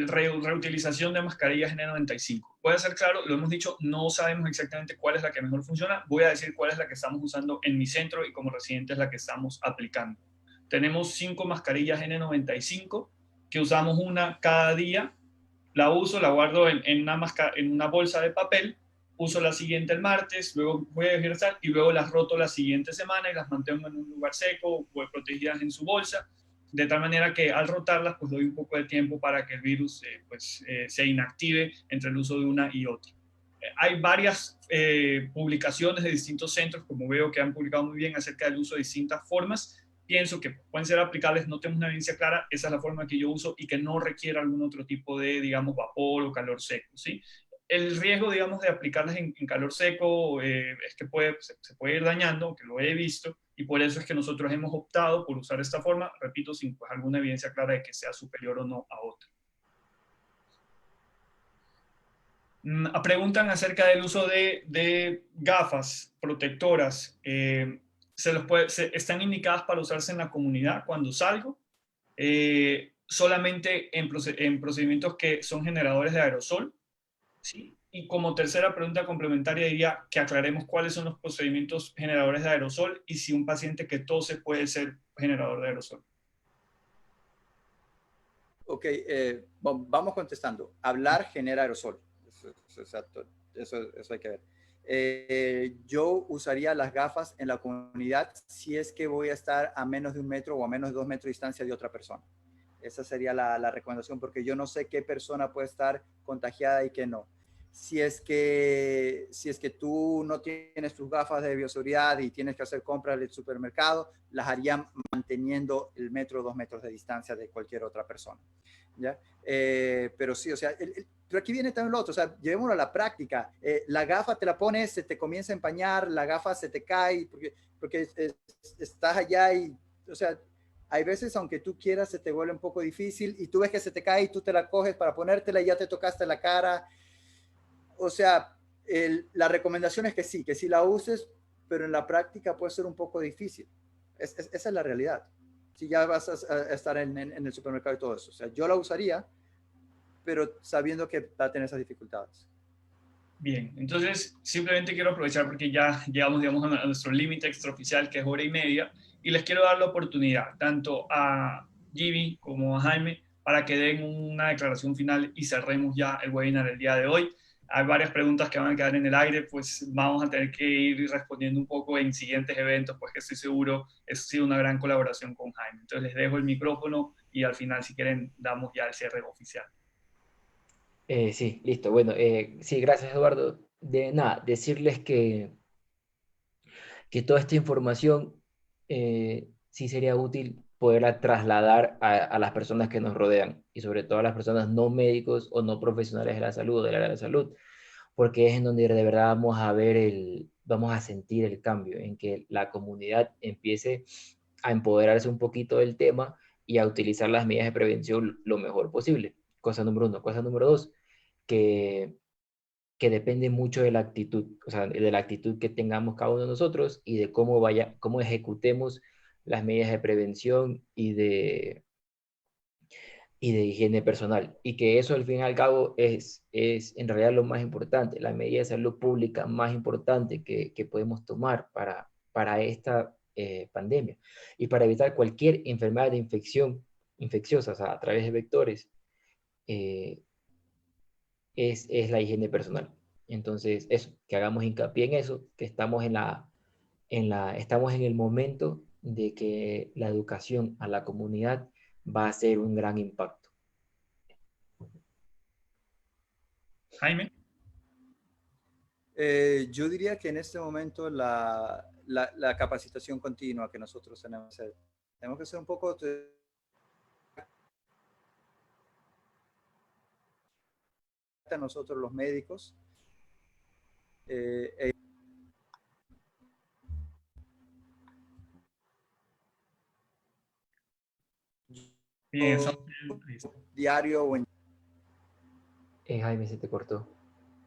reutilización de mascarillas N95. Voy a ser claro, lo hemos dicho, no sabemos exactamente cuál es la que mejor funciona. Voy a decir cuál es la que estamos usando en mi centro y como residente es la que estamos aplicando. Tenemos 5 mascarillas N95 que usamos una cada día. La uso, la guardo en una bolsa de papel, uso la siguiente el martes, luego voy a ejercer y luego las roto la siguiente semana y las mantengo en un lugar seco, pues, protegidas en su bolsa, de tal manera que al rotarlas pues doy un poco de tiempo para que el virus se inactive entre el uso de una y otra. Hay varias publicaciones de distintos centros, como veo que han publicado muy bien acerca del uso de distintas formas. Pienso que pueden ser aplicables, no tengo una evidencia clara, esa es la forma que yo uso y que no requiere algún otro tipo de, digamos, vapor o calor seco, ¿sí? El riesgo, digamos, de aplicarlas en calor seco es que se puede ir dañando, que lo he visto, y por eso es que nosotros hemos optado por usar esta forma, repito, sin pues, alguna evidencia clara de que sea superior o no a otra. Preguntan acerca del uso de gafas protectoras. Están indicadas para usarse en la comunidad cuando salgo, solamente en procedimientos que son generadores de aerosol. ¿Sí? Y como tercera pregunta complementaria diría que aclaremos cuáles son los procedimientos generadores de aerosol y si un paciente que tose puede ser generador de aerosol. Ok, vamos contestando. Hablar genera aerosol. Exacto. Eso hay que ver. Yo usaría las gafas en la comunidad si es que voy a estar a menos de 1 metro o a menos de 2 metros de distancia de otra persona. Esa sería la recomendación, porque yo no sé qué persona puede estar contagiada y qué no. Si es que tú no tienes tus gafas de bioseguridad y tienes que hacer compras del supermercado, las harían manteniendo el metro o 2 metros de distancia de cualquier otra persona. ¿Ya? Pero sí, o sea, pero aquí viene también lo otro, o sea, llevémoslo a la práctica. La gafa te la pones, se te comienza a empañar, la gafa se te cae porque estás allá y, o sea, hay veces, aunque tú quieras, se te vuelve un poco difícil y tú ves que se te cae y tú te la coges para ponértela y ya te tocaste la cara. O sea, la recomendación es que sí la uses, pero en la práctica puede ser un poco difícil. Esa es la realidad. Si ya vas a estar en el supermercado y todo eso. O sea, yo la usaría, pero sabiendo que va a tener esas dificultades. Bien, entonces simplemente quiero aprovechar porque ya llegamos, digamos, a nuestro límite extraoficial, que es 1 hora y media, y les quiero dar la oportunidad, tanto a Jimmy como a Jaime, para que den una declaración final y cerremos ya el webinar el día de hoy. Hay varias preguntas que van a quedar en el aire, pues vamos a tener que ir respondiendo un poco en siguientes eventos, pues que estoy seguro ha sido una gran colaboración con Jaime. Entonces les dejo el micrófono y al final, si quieren, damos ya el cierre oficial. Sí, listo. Bueno, sí, gracias Eduardo. De nada, decirles que toda esta información sí sería útil poderla trasladar a las personas que nos rodean y sobre todo a las personas no médicos o no profesionales de la salud, del área de la salud, porque es en donde de verdad vamos a ver vamos a sentir el cambio, en que la comunidad empiece a empoderarse un poquito del tema y a utilizar las medidas de prevención lo mejor posible. Cosa número uno. Cosa número dos, que depende mucho de la actitud, o sea, de la actitud que tengamos cada uno de nosotros y de cómo ejecutemos las medidas de prevención y de higiene personal. Y que eso al fin y al cabo es en realidad lo más importante, la medida de salud pública más importante que podemos tomar para esta pandemia y para evitar cualquier enfermedad de infección infecciosa, o sea, a través de vectores. eh, es la higiene personal. Entonces, eso, que hagamos hincapié en eso, que estamos en el momento de que la educación a la comunidad va a ser un gran impacto. Jaime. Yo diría que en este momento la capacitación continua que nosotros tenemos que ser un poco nosotros los médicos. Eh, Bien, estamos listo. Diario o en... Jaime, se te cortó.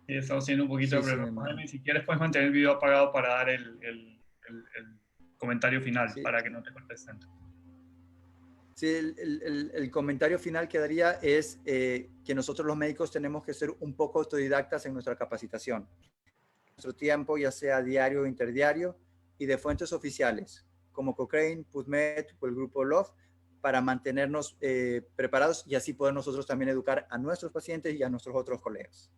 Sí, estamos teniendo un poquito de Sí, sí, me problema. imagino. Jaime, si quieres puedes mantener el video apagado para dar el comentario final, Sí, para que no te cortes tanto. Sí, el comentario final que daría es que nosotros los médicos tenemos que ser un poco autodidactas en nuestra capacitación. Nuestro tiempo, ya sea diario o interdiario, y de fuentes oficiales, como Cochrane, PubMed o el grupo LOF, para mantenernos preparados y así poder nosotros también educar a nuestros pacientes y a nuestros otros colegas.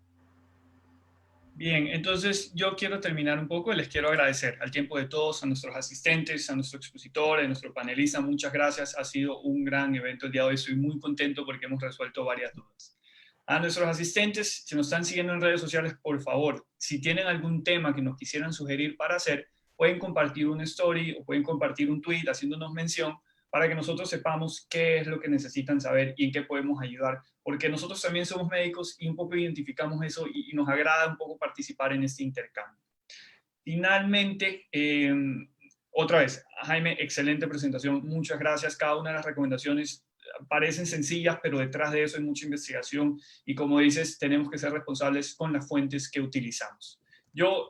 Bien, entonces yo quiero terminar un poco. Les quiero agradecer al tiempo de todos, a nuestros asistentes, a nuestro expositor, a nuestro panelista. Muchas gracias. Ha sido un gran evento el día de hoy. Estoy muy contento porque hemos resuelto varias dudas. A nuestros asistentes, si nos están siguiendo en redes sociales, por favor, si tienen algún tema que nos quisieran sugerir para hacer, pueden compartir un story o pueden compartir un tweet haciéndonos mención para que nosotros sepamos qué es lo que necesitan saber y en qué podemos ayudar, porque nosotros también somos médicos y un poco identificamos eso y nos agrada un poco participar en este intercambio. Finalmente, otra vez, Jaime, excelente presentación, muchas gracias. Cada una de las recomendaciones parecen sencillas, pero detrás de eso hay mucha investigación y, como dices, tenemos que ser responsables con las fuentes que utilizamos.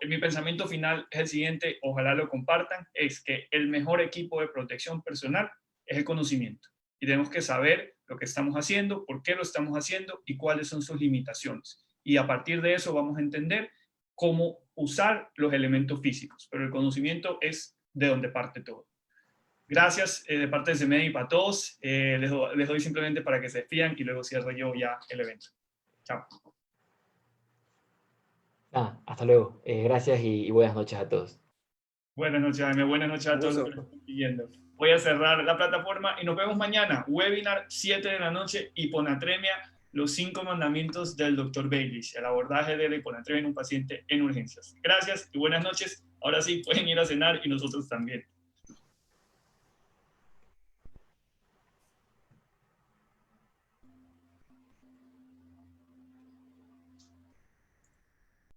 Mi pensamiento final es el siguiente, ojalá lo compartan, es que el mejor equipo de protección personal es el conocimiento. Y tenemos que saber lo que estamos haciendo, por qué lo estamos haciendo y cuáles son sus limitaciones. Y a partir de eso vamos a entender cómo usar los elementos físicos. Pero el conocimiento es de donde parte todo. Gracias de parte de CMED y para todos. Les doy simplemente para que se despidan y luego cierro yo ya el evento. Chao. Hasta luego. Gracias y buenas noches a todos. Buenas noches, Jaime. Buenas noches a todos los que nos están siguiendo. Voy a cerrar la plataforma y nos vemos mañana. Webinar 7 de la noche, hiponatremia, los 5 mandamientos del Dr. Bailish, el abordaje de la hiponatremia en un paciente en urgencias. Gracias y buenas noches. Ahora sí, pueden ir a cenar y nosotros también.